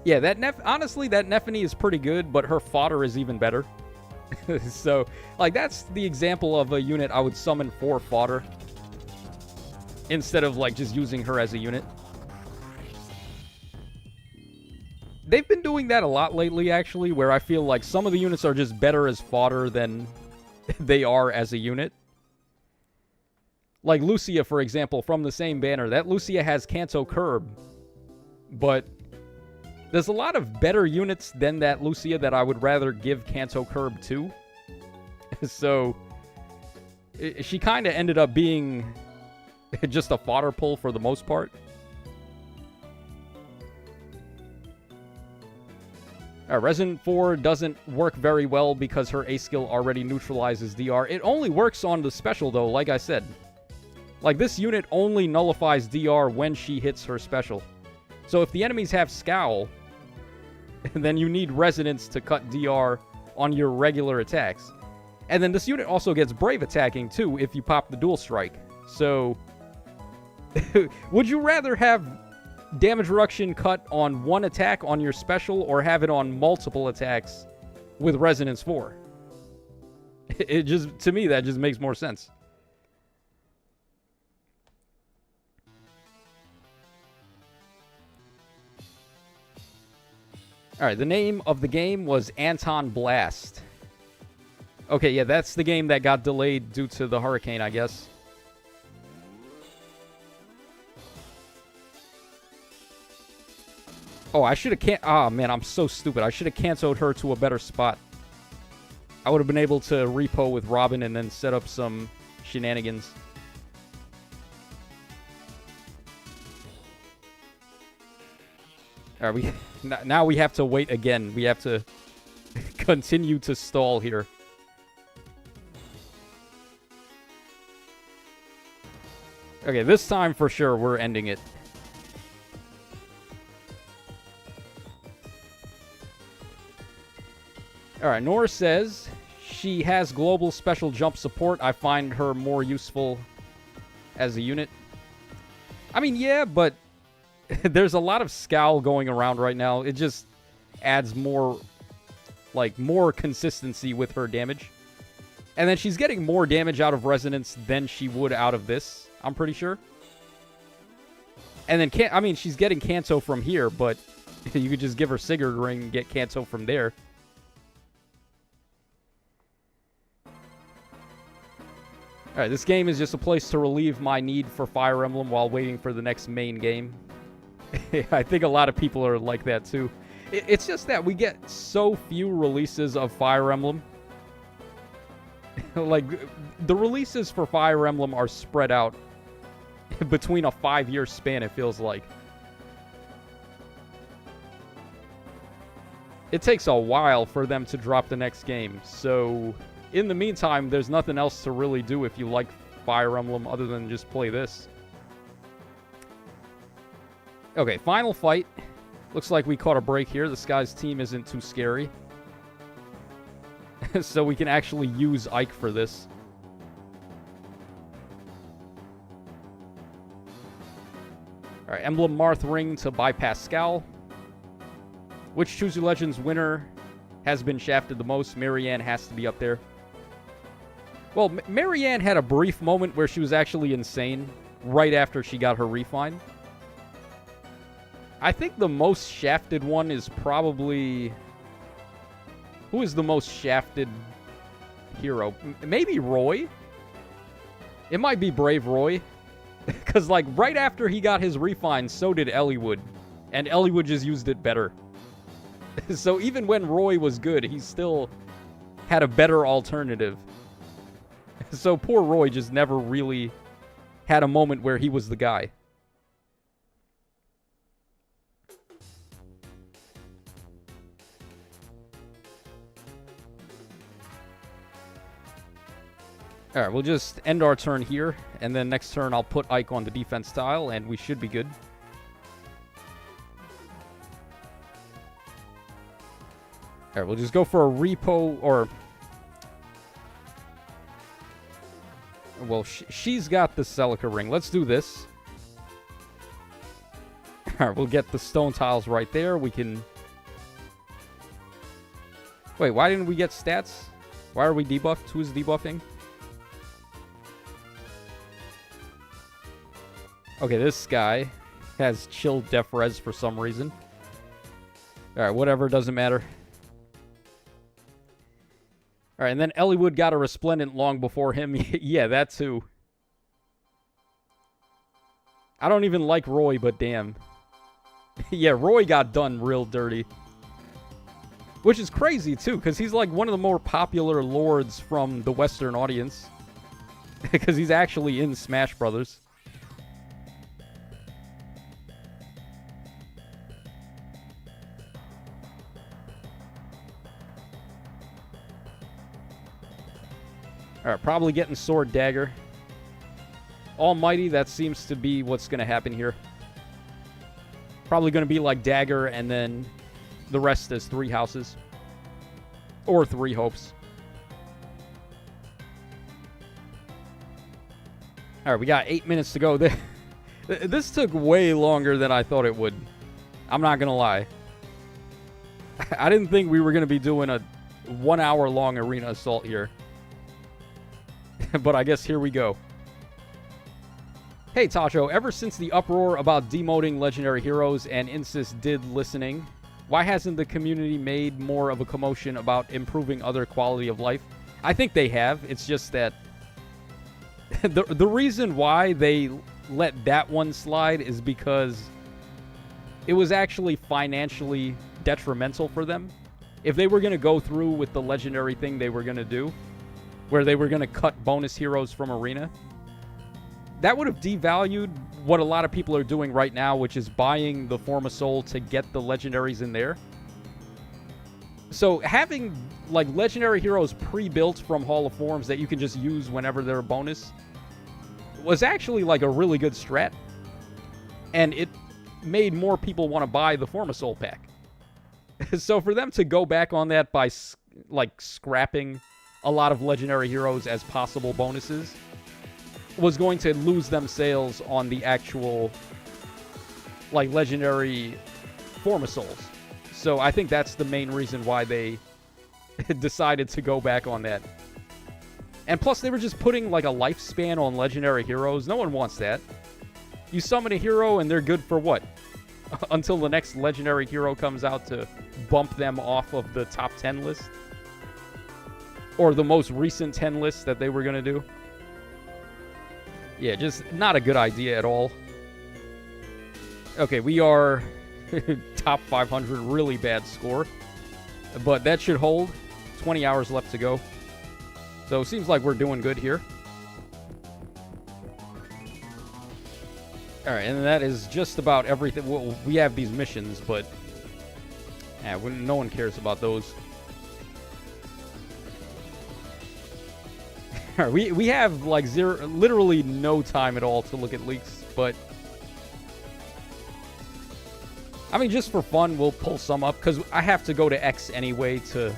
Yeah, honestly, that Nephany is pretty good, but her fodder is even better. So, like, that's the example of a unit I would summon for fodder instead of, like, just using her as a unit. They've been doing that a lot lately, actually, where I feel like some of the units are just better as fodder than they are as a unit. Like Lucia, for example, from the same banner. That Lucia has Kanto Curb, but there's a lot of better units than that Lucia that I would rather give Kanto Curb to. So, she kind of ended up being just a fodder pull for the most part. Resonant 4 doesn't work very well because her A skill already neutralizes DR. It only works on the special, though, like I said. Like, this unit only nullifies DR when she hits her special. So if the enemies have Scowl, then you need Resonance to cut DR on your regular attacks. And then this unit also gets Brave attacking, too, if you pop the Dual Strike. So, would you rather have damage reduction cut on one attack on your special or have it on multiple attacks with Resonance 4? It just, to me, that just makes more sense. Alright, the name of the game was Anton Blast. Okay, yeah, that's the game that got delayed due to the hurricane, I guess. Oh, I should have oh, man, I'm so stupid. I should have canceled her to a better spot. I would have been able to repo with Robin and then set up some shenanigans. Alright, now we have to wait again. We have to continue to stall here. Okay, this time for sure we're ending it. Alright, Nora says she has global special jump support. I find her more useful as a unit. I mean, yeah, but there's a lot of Scowl going around right now. It just adds more, like, more consistency with her damage. And then she's getting more damage out of Resonance than she would out of this, I'm pretty sure. And then, I mean, she's getting Kanto from here, but you could just give her Sigurd Ring and get Kanto from there. Alright, this game is just a place to relieve my need for Fire Emblem while waiting for the next main game. I think a lot of people are like that too. It's just that we get so few releases of Fire Emblem. Like, the releases for Fire Emblem are spread out between a 5-year span, it feels like. It takes a while for them to drop the next game, so in the meantime, there's nothing else to really do if you like Fire Emblem other than just play this. Okay, final fight. Looks like we caught a break here. This guy's team isn't too scary. So we can actually use Ike for this. Alright, Emblem Marth Ring to bypass Scowl. Which Choose Your Legends winner has been shafted the most? Marianne has to be up there. Well, Marianne had a brief moment where she was actually insane right after she got her refine. I think the most shafted one is probably... Who is the most shafted hero? Maybe Roy? It might be Brave Roy. Because, like, right after he got his refine, so did Eliwood. And Eliwood just used it better. So even when Roy was good, he still had a better alternative. So poor Roy just never really had a moment where he was the guy. Alright, we'll just end our turn here, and then next turn I'll put Ike on the defense tile, and we should be good. Alright, we'll just go for a repo, or... Well, she's got the Celica ring. Let's do this. Alright, we'll get the stone tiles right there. We can... Wait, why didn't we get stats? Why are we debuffed? Who's debuffing? Okay, this guy has chill def res for some reason. Alright, whatever, doesn't matter. Alright, and then Eliwood got a Resplendent long before him. Yeah, that too. I don't even like Roy, but damn. Yeah, Roy got done real dirty. Which is crazy, too, because he's like one of the more popular lords from the Western audience. Because he's actually in Smash Brothers. Alright, probably getting Sword Dagger. Almighty, that seems to be what's going to happen here. Probably going to be like Dagger, and then the rest is 3 houses. Or 3 hopes. Alright, we got 8 minutes to go. This took way longer than I thought it would. I'm not going to lie. I didn't think we were going to be doing a 1 hour long arena assault here. But I guess here we go. Hey Tacho, ever since the uproar about demoting legendary heroes and Insys did listening, why hasn't the community made more of a commotion about improving other quality of life? I think they have. It's just that the reason why they let that one slide is because it was actually financially detrimental for them. If they were going to go through with the legendary thing they were going to do, where they were going to cut bonus heroes from Arena, that would have devalued what a lot of people are doing right now, which is buying the Form of Soul to get the legendaries in there. So having, like, legendary heroes pre-built from Hall of Forms that you can just use whenever they're a bonus was actually, like, a really good strat. And it made more people want to buy the Form of Soul pack. So for them to go back on that by, like, scrapping a lot of legendary heroes as possible bonuses was going to lose them sales on the actual, like, legendary Form of Souls. So I think that's the main reason why they decided to go back on that. And plus, they were just putting, like, a lifespan on legendary heroes. No one wants that. You summon a hero and they're good for what? Until the next legendary hero comes out to bump them off of the top 10 list? Or the most recent 10 lists that they were going to do. Yeah, just not a good idea at all. Okay, we are top 500, really bad score. But that should hold. 20 hours left to go. So it seems like we're doing good here. Alright, and that is just about everything. Well, we have these missions, but yeah, no one cares about those. We have, like, literally no time at all to look at leaks, but I mean, just for fun, we'll pull some up, because I have to go to X anyway to,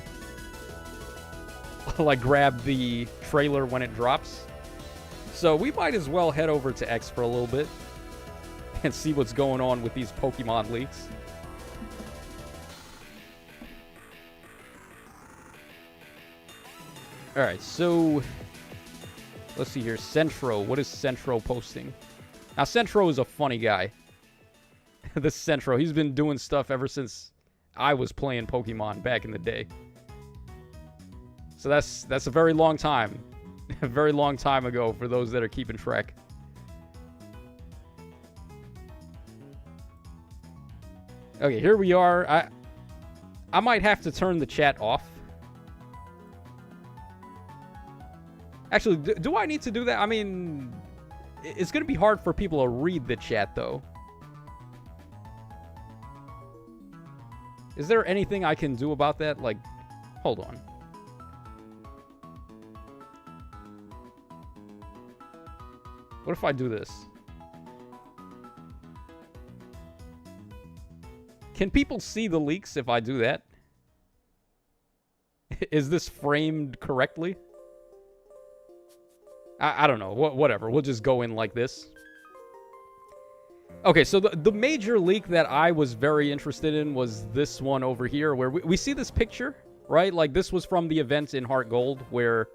like, grab the trailer when it drops. So we might as well head over to X for a little bit and see what's going on with these Pokemon leaks. Alright, so let's see here. Centro. What is Centro posting? Now, Centro is a funny guy. This Centro. He's been doing stuff ever since I was playing Pokemon back in the day. So that's a very long time. A very long time ago for those that are keeping track. Okay, here we are. I might have to turn the chat off. Actually, do I need to do that? I mean, it's going to be hard for people to read the chat, though. Is there anything I can do about that? Like, hold on. What if I do this? Can people see the leaks if I do that? Is this framed correctly? I don't know. Whatever. We'll just go in like this. Okay, so the major leak that I was very interested in was this one over here, where we see this picture, right? Like, this was from the event in Heart Gold, where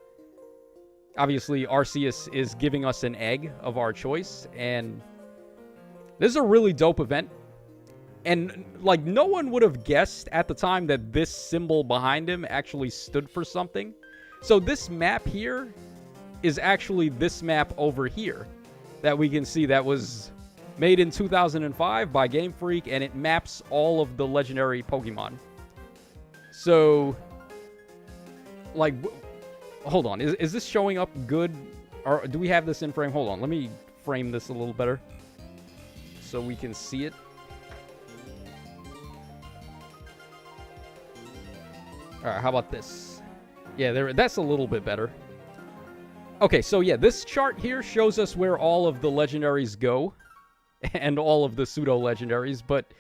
obviously Arceus is giving us an egg of our choice, and this is a really dope event. And, like, no one would have guessed at the time that this symbol behind him actually stood for something. So this map here is actually this map over here that we can see that was made in 2005 by Game Freak, and it maps all of the legendary Pokemon. So, like, hold on. Is this showing up good? Or do we have this in frame? Hold on. Let me frame this a little better so we can see it. All right, how about this? Yeah, that's a little bit better. Okay, so yeah, this chart here shows us where all of the legendaries go and all of the pseudo-legendaries, but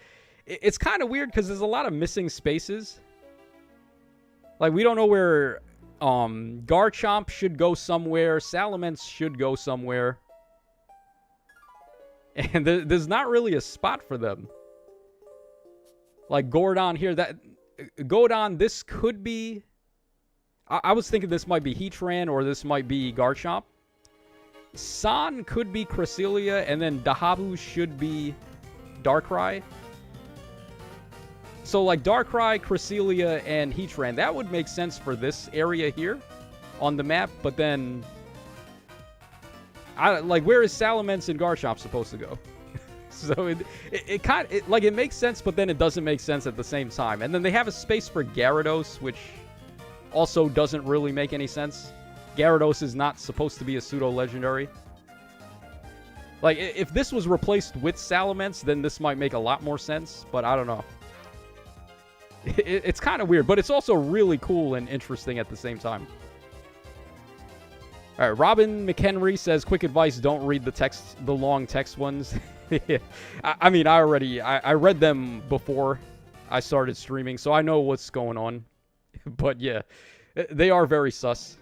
it's kind of weird because there's a lot of missing spaces. Like, we don't know where Garchomp should go somewhere, Salamence should go somewhere, and there's not really a spot for them. Like, Gordon here, Godon, this could be... I was thinking this might be Heatran or this might be Garchomp. San could be Cresselia, and then Dahabu should be Darkrai. So, like, Darkrai, Cresselia, and Heatran, that would make sense for this area here on the map, but then... where is Salamence and Garchomp supposed to go? So it makes sense, but then it doesn't make sense at the same time. And then they have a space for Gyarados, which also doesn't really make any sense. Gyarados is not supposed to be a pseudo-legendary. Like, if this was replaced with Salamence, then this might make a lot more sense, but I don't know. It's kind of weird, but it's also really cool and interesting at the same time. All right, Robin McHenry says, quick advice, don't read the long text ones. I mean, I read them before I started streaming, so I know what's going on. But yeah, they are very sus.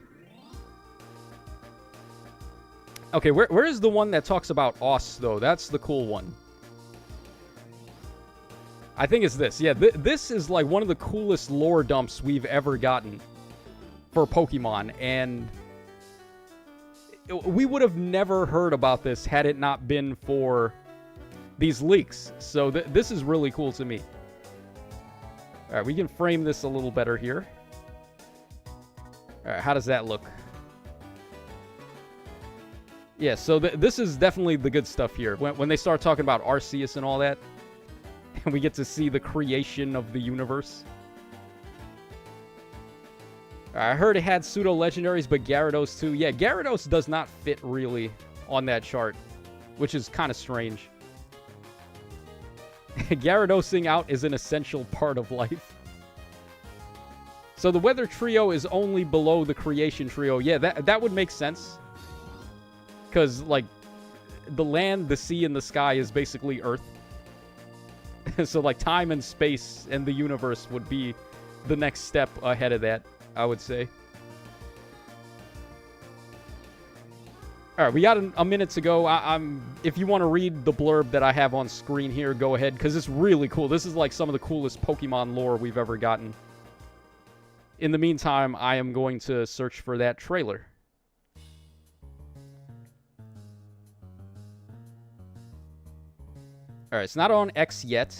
Okay, where is the one that talks about Os, though? That's the cool one. I think it's this. Yeah, this is like one of the coolest lore dumps we've ever gotten for Pokemon, and we would have never heard about this had it not been for these leaks. So this is really cool to me. All right, we can frame this a little better here. All right, how does that look? Yeah, so this is definitely the good stuff here. When they start talking about Arceus and all that, and we get to see the creation of the universe. I heard it had pseudo-legendaries, but Gyarados too. Yeah, Gyarados does not fit really on that chart, which is kind of strange. Gyaradosing out is an essential part of life. So the Weather Trio is only below the Creation Trio. Yeah, that would make sense. Because, like, the land, the sea, and the sky is basically Earth. So, like, time and space and the universe would be the next step ahead of that, I would say. All right, we got a minute to go. If you want to read the blurb that I have on screen here, go ahead, because it's really cool. This is like some of the coolest Pokemon lore we've ever gotten. In the meantime, I am going to search for that trailer. All right, it's not on X yet.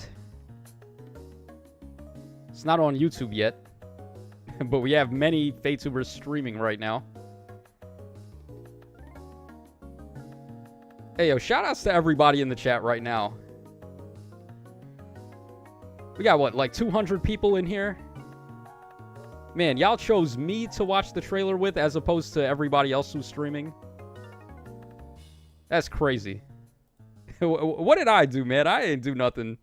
It's not on YouTube yet. But we have many Fatubers streaming right now. Hey, yo, shout-outs to everybody in the chat right now. We got, what, like 200 people in here? Man, y'all chose me to watch the trailer with as opposed to everybody else who's streaming. That's crazy. What did I do, man? I didn't do nothing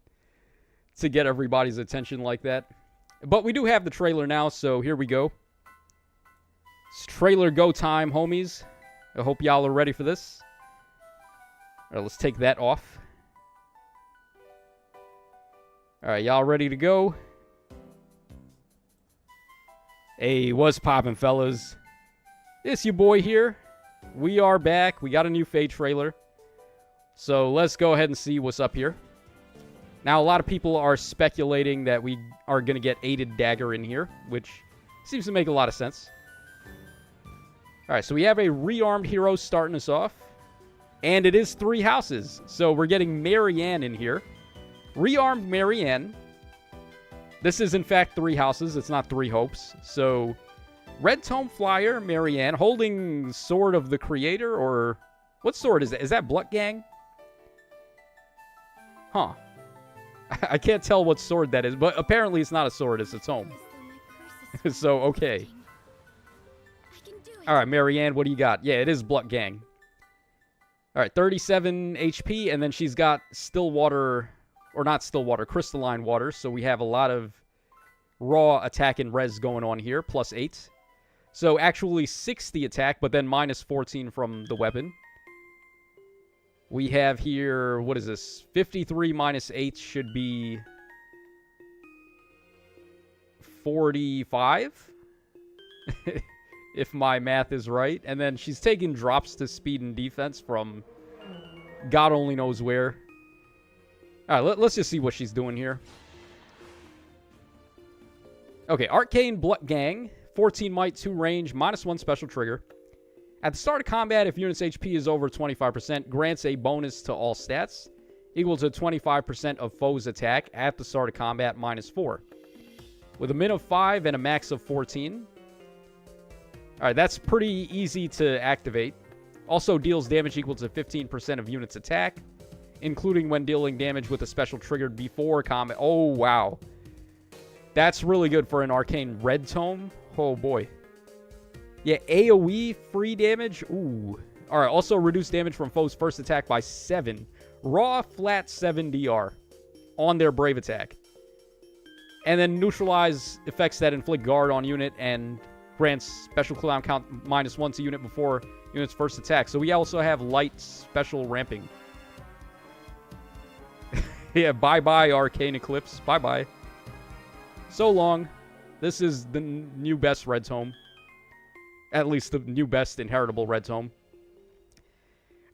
to get everybody's attention like that. But we do have the trailer now, so here we go. It's trailer go time, homies. I hope y'all are ready for this. All right, let's take that off. All right, y'all ready to go? Hey, what's poppin', fellas? It's your boy here. We are back. We got a new Fate trailer. So let's go ahead and see what's up here. Now, a lot of people are speculating that we are going to get Aided Dagger in here, which seems to make a lot of sense. All right, so we have a rearmed hero starting us off. And it is 3 houses. So we're getting Marianne in here. Rearmed Marianne. This is, in fact, 3 houses. It's not 3 hopes. So, Red Tome Flyer, Marianne, holding Sword of the Creator, or... What sword is that? Is that Blood Gang? Huh. I can't tell what sword that is, but apparently it's not a sword, it's a tome. So, okay. Alright, Marianne, what do you got? Yeah, it is Blood Gang. Alright, 37 HP, and then she's got Stillwater... Or not Stillwater, Crystalline Water. So we have a lot of raw attack and res going on here. Plus 8. So actually 60 attack, but then minus 14 from the weapon. We have here, what is this? 53 minus 8 should be 45? If my math is right. And then she's taking drops to speed and defense from God only knows where. All right, let's just see what she's doing here. Okay, Arcane Blood Gang, 14 might, 2 range, minus 1 special trigger. At the start of combat, if unit's HP is over 25%, grants a bonus to all stats, equal to 25% of foe's attack at the start of combat, minus 4. With a min of 5 and a max of 14. All right, that's pretty easy to activate. Also deals damage equal to 15% of unit's attack, including when dealing damage with a special triggered before combat. Oh, wow. That's really good for an Arcane Red Tome. Oh, boy. Yeah, AoE free damage. Ooh. All right, also reduce damage from foe's first attack by 7. Raw, flat 7 DR on their Brave attack. And then neutralize effects that inflict guard on unit and grants special cooldown count minus 1 to unit before unit's first attack. So we also have light special ramping. Yeah, bye-bye, Arcane Eclipse. Bye-bye. So long. This is the new best Red Tome. At least the new best inheritable Red Tome.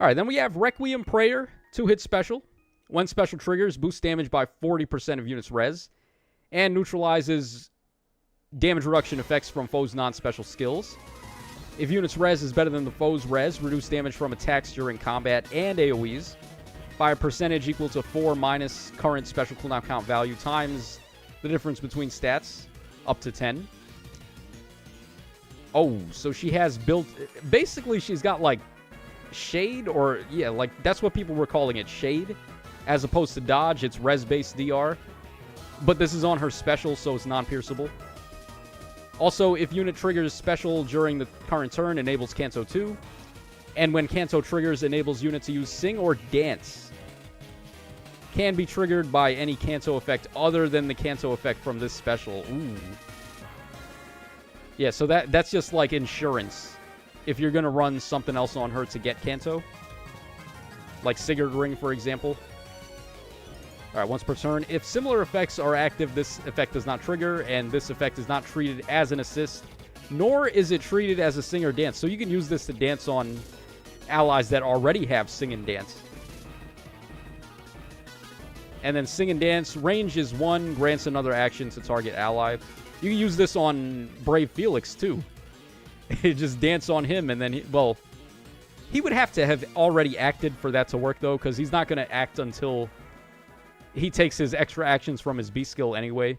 Alright, then we have Requiem Prayer. 2-hit special. When special triggers, boost damage by 40% of units' res. And neutralizes damage reduction effects from foes' non-special skills. If unit's res is better than the foe's res, reduce damage from attacks during combat and AoEs by a percentage equal to 4 minus current special cooldown count value times the difference between stats, up to 10. Oh, so she has built... Basically, she's got, like, Shade, or... Yeah, like, that's what people were calling it, Shade. As opposed to Dodge, it's res-based DR. But this is on her special, so it's non-pierceable. Also, if unit triggers special during the current turn, enables Canto 2. And when Canto triggers, enables unit to use Sing or Dance. Can be triggered by any Canto effect other than the Canto effect from this special. Ooh. Yeah, so that's just like insurance. If you're going to run something else on her to get Canto. Like Sigurd Ring, for example. Alright, once per turn. If similar effects are active, this effect does not trigger. And this effect is not treated as an assist. Nor is it treated as a Sing or Dance. So you can use this to dance on allies that already have Sing and Dance. And then Sing and Dance, range is 1, grants another action to target ally. You can use this on Brave Felix, too. Just dance on him, and then, he would have to have already acted for that to work, though, because he's not going to act until he takes his extra actions from his B skill anyway.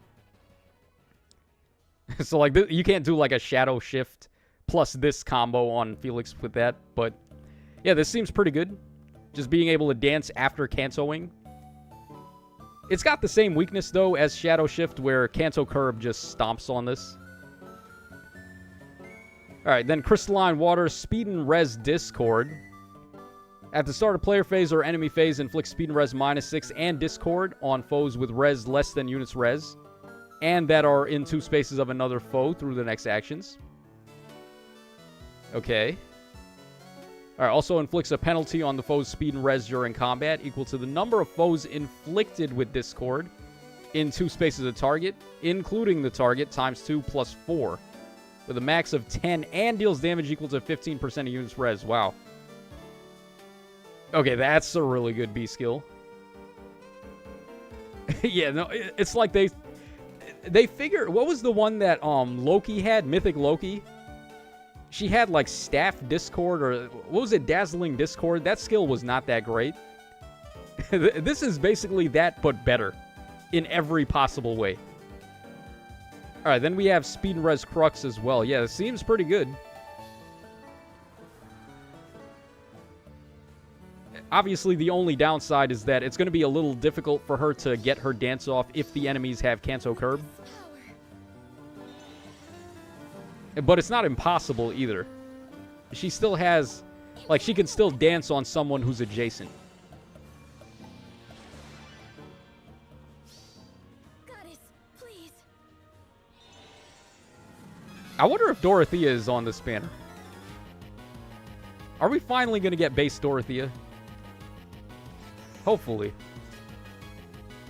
So, like, you can't do, like, a Shadow Shift plus this combo on Felix with that. But, yeah, this seems pretty good. Just being able to dance after Kantoing. It's got the same weakness, though, as Shadow Shift, where Kanto Curb just stomps on this. Alright, then Crystalline Water, Speed and Res Discord. At the start of player phase or enemy phase, inflict Speed and Res -6 and Discord on foes with Res less than units Res, and that are in 2 spaces of another foe through the next actions. Okay. Alright, also inflicts a penalty on the foe's Speed and Res during combat, equal to the number of foes inflicted with Discord in 2 spaces of target, including the target, times 2 plus 4, with a max of 10, and deals damage equal to 15% of units Res. Wow. Okay, that's a really good B skill. Yeah, no, it's like they figure... What was the one that Loki had? Mythic Loki? She had, like, Staff Discord, or... What was it? Dazzling Discord? That skill was not that great. This is basically that, but better. In every possible way. Alright, then we have Speed and Res Crux as well. Yeah, it seems pretty good. Obviously, the only downside is that it's going to be a little difficult for her to get her dance off if the enemies have Kanto Curb. But it's not impossible either. She still has... Like, she can still dance on someone who's adjacent. Goddess, please. I wonder if Dorothea is on this banner. Are we finally going to get base Dorothea? Hopefully.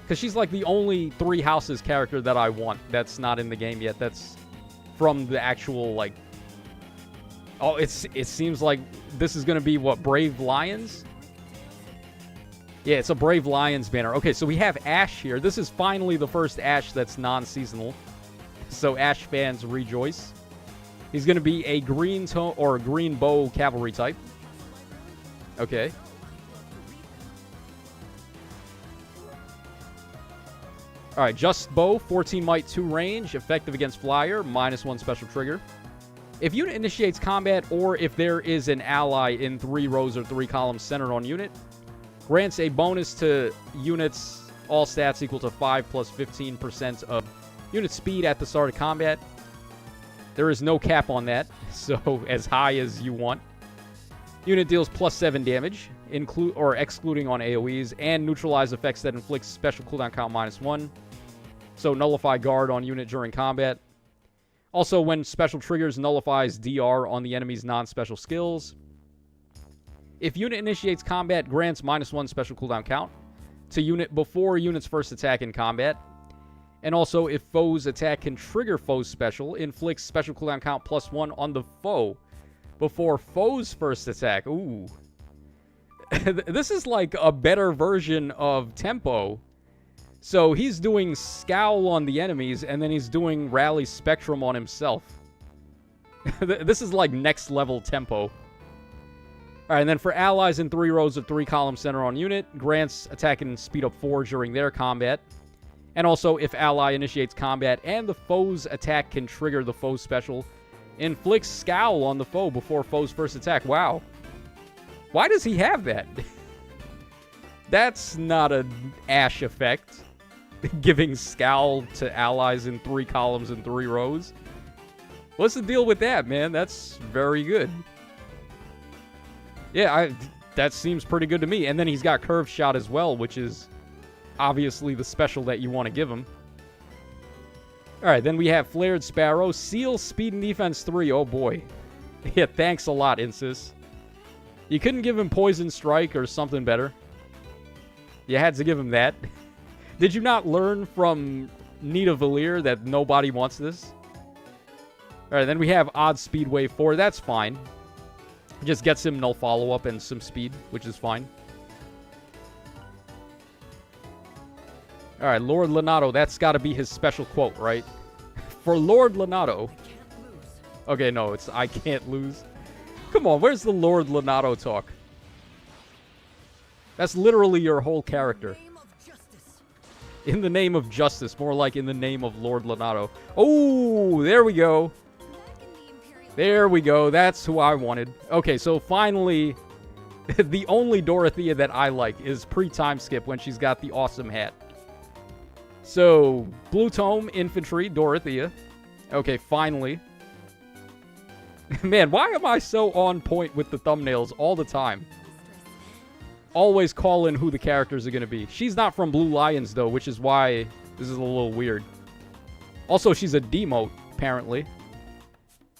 Because she's like the only 3 houses character that I want that's not in the game yet. That's from the actual, like... Oh, it seems like this is going to be, what, Brave Lions? Yeah, it's a Brave Lions banner. Okay, so we have Ash here. This is finally the first Ash that's non-seasonal. So Ash fans rejoice. He's going to be a green tone or a green bow cavalry type. Okay. Alright, Just Bow, 14 might, 2 range, effective against Flyer, -1 special trigger. If unit initiates combat, or if there is an ally in 3 rows or 3 columns centered on unit, grants a bonus to units, all stats equal to 5 plus 15% of unit speed at the start of combat. There is no cap on that, so as high as you want. Unit deals +7 damage, excluding on AoEs, and neutralize effects that inflict special cooldown count -1. So nullify guard on unit during combat. Also, when special triggers, nullifies DR on the enemy's non-special skills. If unit initiates combat, grants -1 special cooldown count to unit before unit's first attack in combat. And also, if foe's attack can trigger foe's special, inflicts special cooldown count +1 on the foe before foe's first attack. Ooh. This is like a better version of Tempo. So he's doing Scowl on the enemies, and then he's doing Rally Spectrum on himself. This is like next level Tempo. Alright, and then for allies in 3 rows of 3 columns center on unit, grants attack and speed up 4 during their combat. And also, if ally initiates combat and the foe's attack can trigger the foe's special, inflicts Scowl on the foe before foe's first attack. Wow. Why does he have that? That's not an Ash effect. Giving Scowl to allies in 3 columns and 3 rows. What's the deal with that, man? That's very good. Yeah, that seems pretty good to me. And then he's got Curve Shot as well, which is obviously the special that you want to give him. Alright, then we have Flared Sparrow. Seal, Speed, and Defense 3. Oh, boy. Yeah, thanks a lot, Insis. You couldn't give him Poison Strike or something better. You had to give him that. Did you not learn from Nita Valir that nobody wants this? Alright, then we have Odd Speed Wave 4. That's fine. Just gets him null follow-up and some speed, which is fine. Alright, Lord Lenato. That's got to be his special quote, right? For Lord Lenato. Okay, no, it's I can't lose. Come on, where's the Lord Lenato talk? That's literally your whole character. In the name of justice. More like in the name of Lord Lonato. Oh, there we go. There we go. That's who I wanted. Okay, so finally, the only Dorothea that I like is pre-time skip when she's got the awesome hat. So, Blue Tome, Infantry, Dorothea. Okay, finally. Man, why am I so on point with the thumbnails all the time? Always call in who the characters are going to be. She's not from Blue Lions, though, which is why this is a little weird. Also, she's a demote, apparently.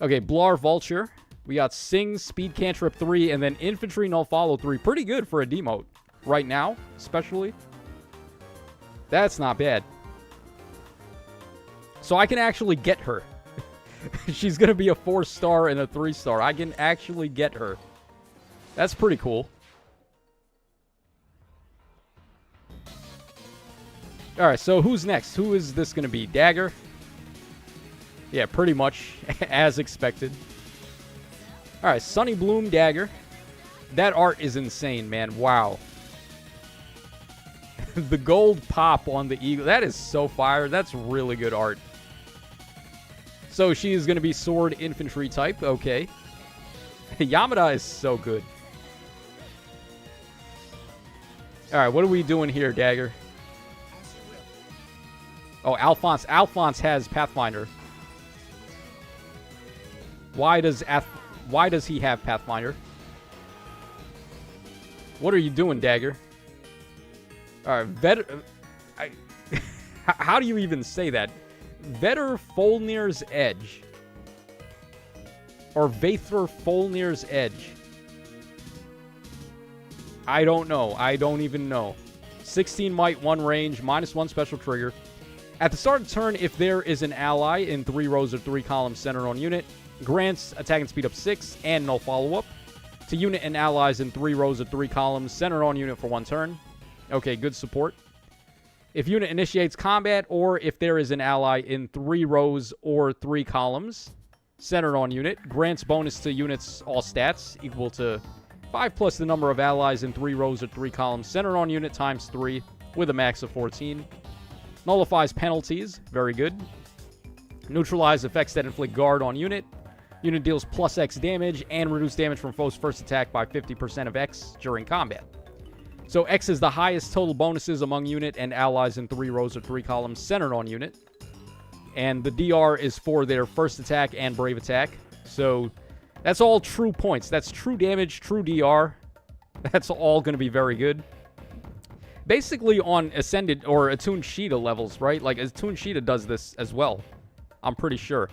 Okay, Blar Vulture. We got Sing, Speed Cantrip 3, and then Infantry Null Follow 3. Pretty good for a demote. Right now, especially. That's not bad. So I can actually get her. She's going to be a 4-star and a 3-star. I can actually get her. That's pretty cool. Alright, so who's next? Who is this going to be? Dagger? Yeah, pretty much as expected. Alright, Sunny Bloom Dagger. That art is insane, man. Wow. The gold pop on the eagle. That is so fire. That's really good art. So she is going to be sword infantry type. Okay. Yamada is so good. Alright, what are we doing here, Dagger? Oh, Alphonse. Alphonse has Pathfinder. Why does he have Pathfinder? What are you doing, Dagger? Alright, how do you even say that? Vetter Folnir's Edge. Or Vathor Folnir's Edge. I don't know. I don't even know. 16 might, 1 range, -1 special trigger. At the start of turn, if there is an ally in 3 rows or 3 columns centered on unit, grants attack and speed up 6 and no follow-up to unit and allies in 3 rows or 3 columns centered on unit for 1 turn. Okay, good support. If unit initiates combat or if there is an ally in 3 rows or 3 columns centered on unit, grants bonus to units all stats equal to 5 plus the number of allies in 3 rows or 3 columns centered on unit times 3 with a max of 14. Nullifies penalties. Very good. Neutralize effects that inflict guard on unit. Unit deals plus X damage and reduce damage from foe's first attack by 50% of X during combat. So X is the highest total bonuses among unit and allies in 3 rows or 3 columns centered on unit. And the DR is for their first attack and brave attack. So that's all true points. That's true damage, true DR. That's all going to be very good. Basically on Ascended or Attuned Sheeta levels, right? Like, Attuned Sheeta does this as well. I'm pretty sure.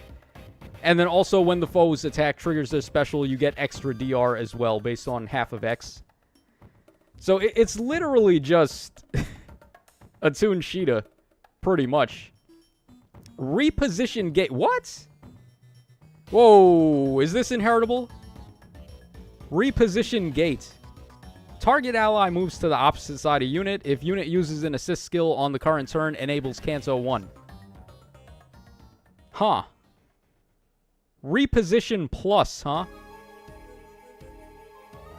And then also when the foe's attack triggers their special, you get extra DR as well based on half of X. So it's literally just Attuned Sheeta, pretty much. Reposition gate. What? Whoa, is this inheritable? Reposition gate. Target ally moves to the opposite side of unit. If unit uses an assist skill on the current turn, enables Canto 1. Huh. Reposition plus, huh?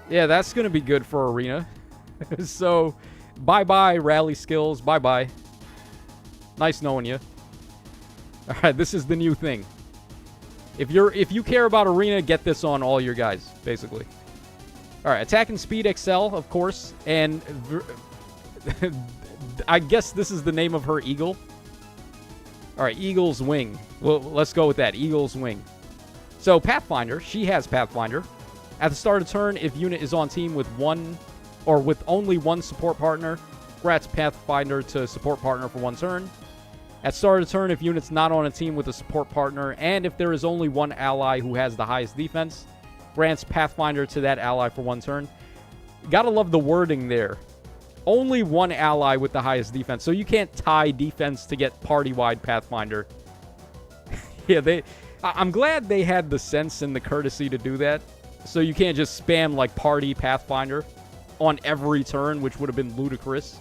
Yeah, that's going to be good for Arena. So, bye-bye, rally skills. Bye-bye. Nice knowing you. Alright, this is the new thing. If you care about Arena, get this on all your guys, basically. Alright, attack and speed XL, of course. And I guess this is the name of her eagle. Alright, Eagle's Wing. Well, let's go with that. Eagle's Wing. So, Pathfinder. She has Pathfinder. At the start of turn, if unit is on team with one or with only one support partner, grants Pathfinder to support partner for 1 turn. At start of turn, if unit's not on a team with a support partner, and if there is only one ally who has the highest defense, grants Pathfinder to that ally for 1 turn. Gotta love the wording there. Only one ally with the highest defense. So you can't tie defense to get party-wide Pathfinder. Yeah, I'm glad they had the sense and the courtesy to do that. So you can't just spam, like, party Pathfinder on every turn, which would have been ludicrous.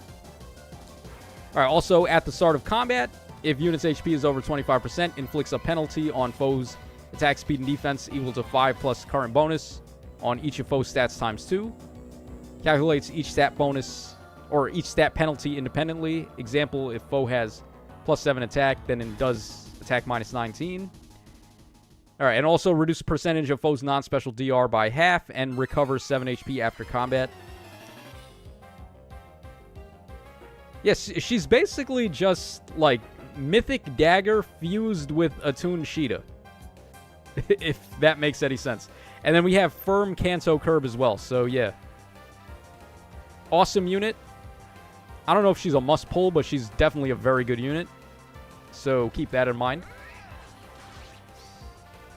Alright, also, at the start of combat, if unit's HP is over 25%, inflicts a penalty on foes' attack, speed, and defense equal to 5 plus current bonus on each of foes' stats times 2. Calculates each stat bonus or each stat penalty independently. Example, if foe has +7 attack, then it does attack -19. All right, and also reduce percentage of foe's non-special DR by half and recovers 7 HP after combat. Yes, she's basically just like Mythic Dagger fused with Attuned Sheeta, if that makes any sense. And then we have Firm Kanto Curb as well, so yeah. Awesome unit. I don't know if she's a must-pull, but she's definitely a very good unit, so keep that in mind.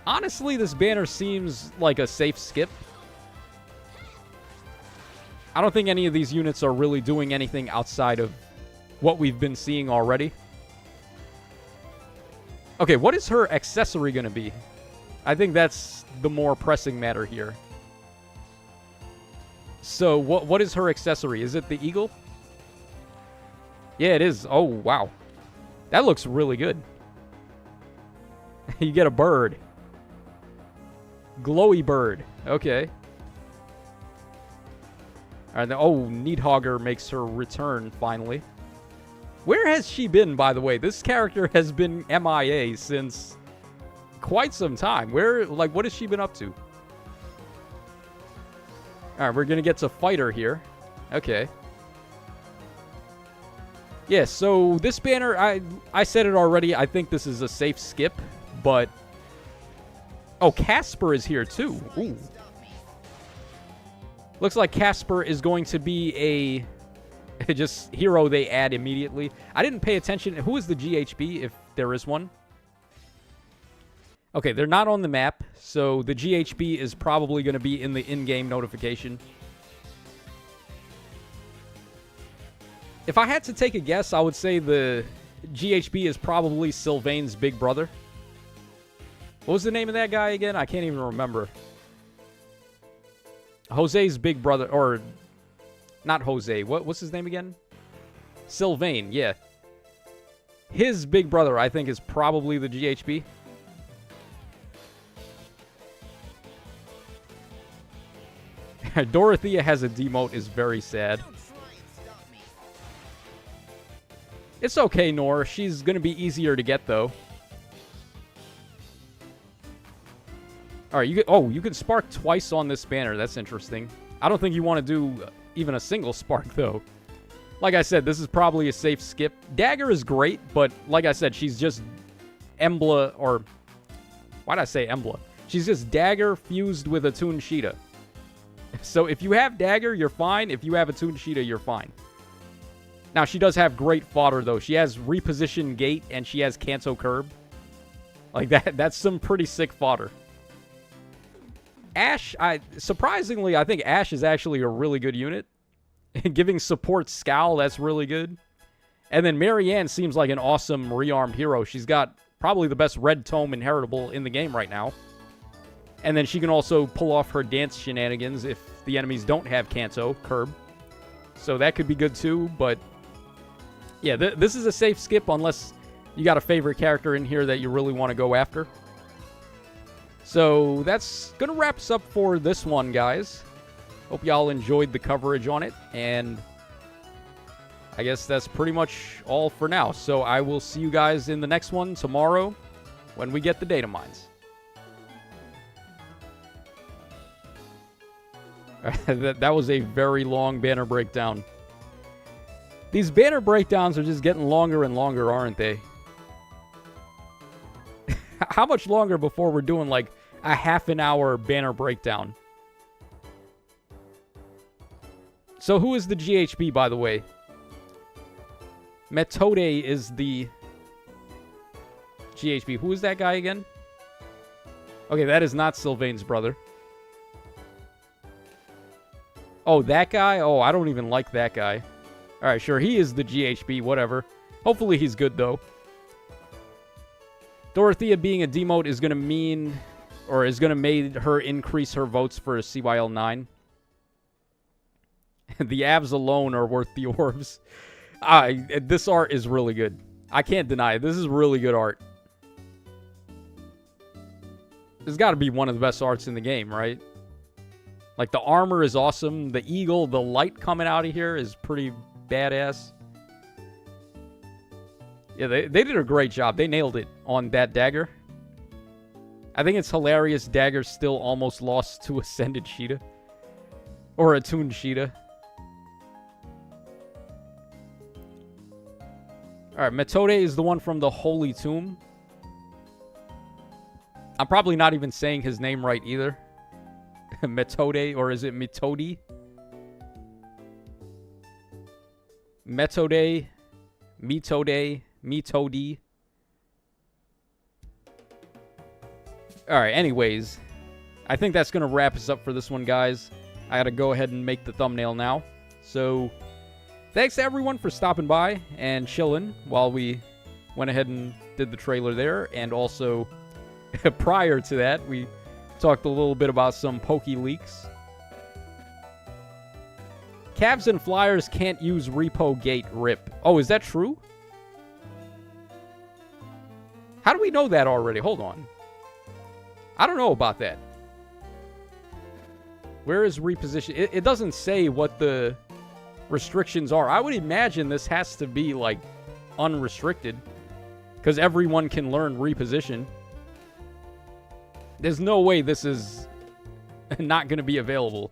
Honestly, this banner seems like a safe skip. I don't think any of these units are really doing anything outside of what we've been seeing already. Okay, what is her accessory going to be? I think that's the more pressing matter here. So, what is her accessory? Is it the eagle? Yeah, it is. Oh, wow. That looks really good. You get a bird. Glowy bird. Okay. All right, oh, Needhogger makes her return, finally. Where has she been, by the way? This character has been MIA since quite some time. What has she been up to? All right, we're going to get to fighter here. Okay. Yeah, so this banner, I said it already. I think this is a safe skip, but... Oh, Casper is here, too. Ooh. Looks like Casper is going to be a just hero they add immediately. I didn't pay attention. Who is the GHB, if there is one? Okay, they're not on the map, so the GHB is probably going to be in the in-game notification. If I had to take a guess, I would say the GHB is probably Sylvain's big brother. What was the name of that guy again? I can't even remember. Jose's big brother, or not Jose. What's his name again? Sylvain, yeah. His big brother, I think, is probably the GHB. Dorothea has a demote, is very sad. It's okay, Nor. She's going to be easier to get, though. All right, you can spark twice on this banner. That's interesting. I don't think you want to do even a single spark, though. Like I said, this is probably a safe skip. Dagger is great, but like I said, she's just Embla, or... Why did I say Embla? She's just Dagger fused with Attuned Sheeta. So if you have Dagger, you're fine. If you have Attuned Sheeta, you're fine. Now, she does have great fodder, though. She has Reposition Gate, and she has Kanto Curb. Like, that's some pretty sick fodder. Ash, surprisingly, I think Ash is actually a really good unit. Giving support Scowl, that's really good. And then Marianne seems like an awesome rearmed hero. She's got probably the best red tome inheritable in the game right now. And then she can also pull off her dance shenanigans if the enemies don't have Kanto Curb. So that could be good too, but... Yeah, this is a safe skip unless you got a favorite character in here that you really want to go after. So that's going to wrap us up for this one, guys. Hope y'all enjoyed the coverage on it, and I guess that's pretty much all for now. So I will see you guys in the next one tomorrow when we get the data mines. That was a very long banner breakdown. These banner breakdowns are just getting longer and longer, aren't they? How much longer before we're doing like a half-an-hour banner breakdown? So who is the GHB, by the way? Methode is the GHB. Who is that guy again? Okay, that is not Sylvain's brother. Oh, that guy? Oh, I don't even like that guy. Alright, sure, he is the GHB, whatever. Hopefully he's good, though. Dorothea being a demote is going to mean, or is going to make her increase her votes for CYL 9. The abs alone are worth the orbs. This art is really good. I can't deny it. This is really good art. This has got to be one of the best arts in the game, right? Like, the armor is awesome. The eagle, the light coming out of here is pretty badass. Yeah, they did a great job. They nailed it on that dagger. I think it's hilarious Dagger still almost lost to Ascended Sheeta. Or Attuned Sheeta. Alright, Metode is the one from the Holy Tomb. I'm probably not even saying his name right either. Metode, or is it Metodi? Metode, Metode, Metodi. Alright, anyways. I think that's going to wrap us up for this one, guys. I got to go ahead and make the thumbnail now. So, thanks to everyone for stopping by and chilling while we went ahead and did the trailer there. And also, prior to that, we talked a little bit about some Poke Leaks. Cavs and Flyers can't use Repo Gate RIP. Oh, is that true? How do we know that already? Hold on. I don't know about that. Where is reposition? It doesn't say what the restrictions are. I would imagine this has to be, like, unrestricted. Because everyone can learn reposition. There's no way this is not going to be available.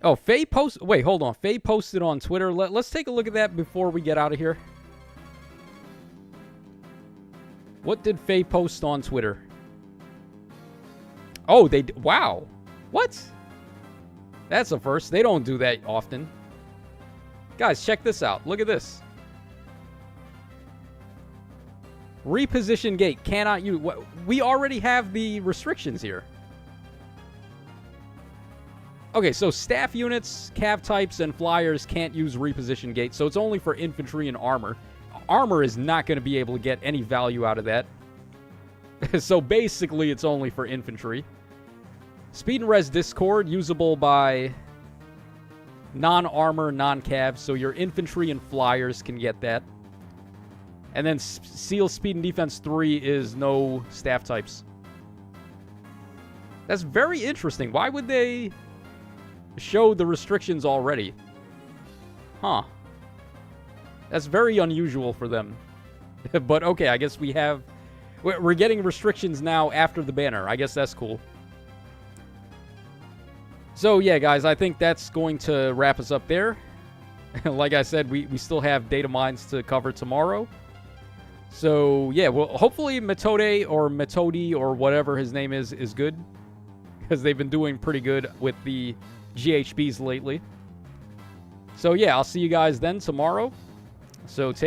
Oh, Faye posted... Wait, hold on. Faye posted on Twitter. Let's take a look at that before we get out of here. What did Faye post on Twitter? Oh, they... Wow. What? That's a first. They don't do that often. Guys, check this out. Look at this. Reposition gate. Cannot use... We already have the restrictions here. Okay, so staff units, cav types, and flyers can't use reposition gate, so it's only for infantry and armor. Armor is not going to be able to get any value out of that. So basically, it's only for infantry. Speed and Res Discord, usable by non-armor, non-cav, so your infantry and flyers can get that. And then Seal Speed and Defense 3 is no staff types. That's very interesting. Why would they show the restrictions already? Huh. That's very unusual for them. But okay, I guess we're getting restrictions now after the banner. I guess that's cool. So yeah, guys, I think that's going to wrap us up there. Like I said, we still have data mines to cover tomorrow. So yeah, well, hopefully Metode or Metodi or whatever his name is good. Because they've been doing pretty good with the GHBs lately. So yeah, I'll see you guys then tomorrow. So take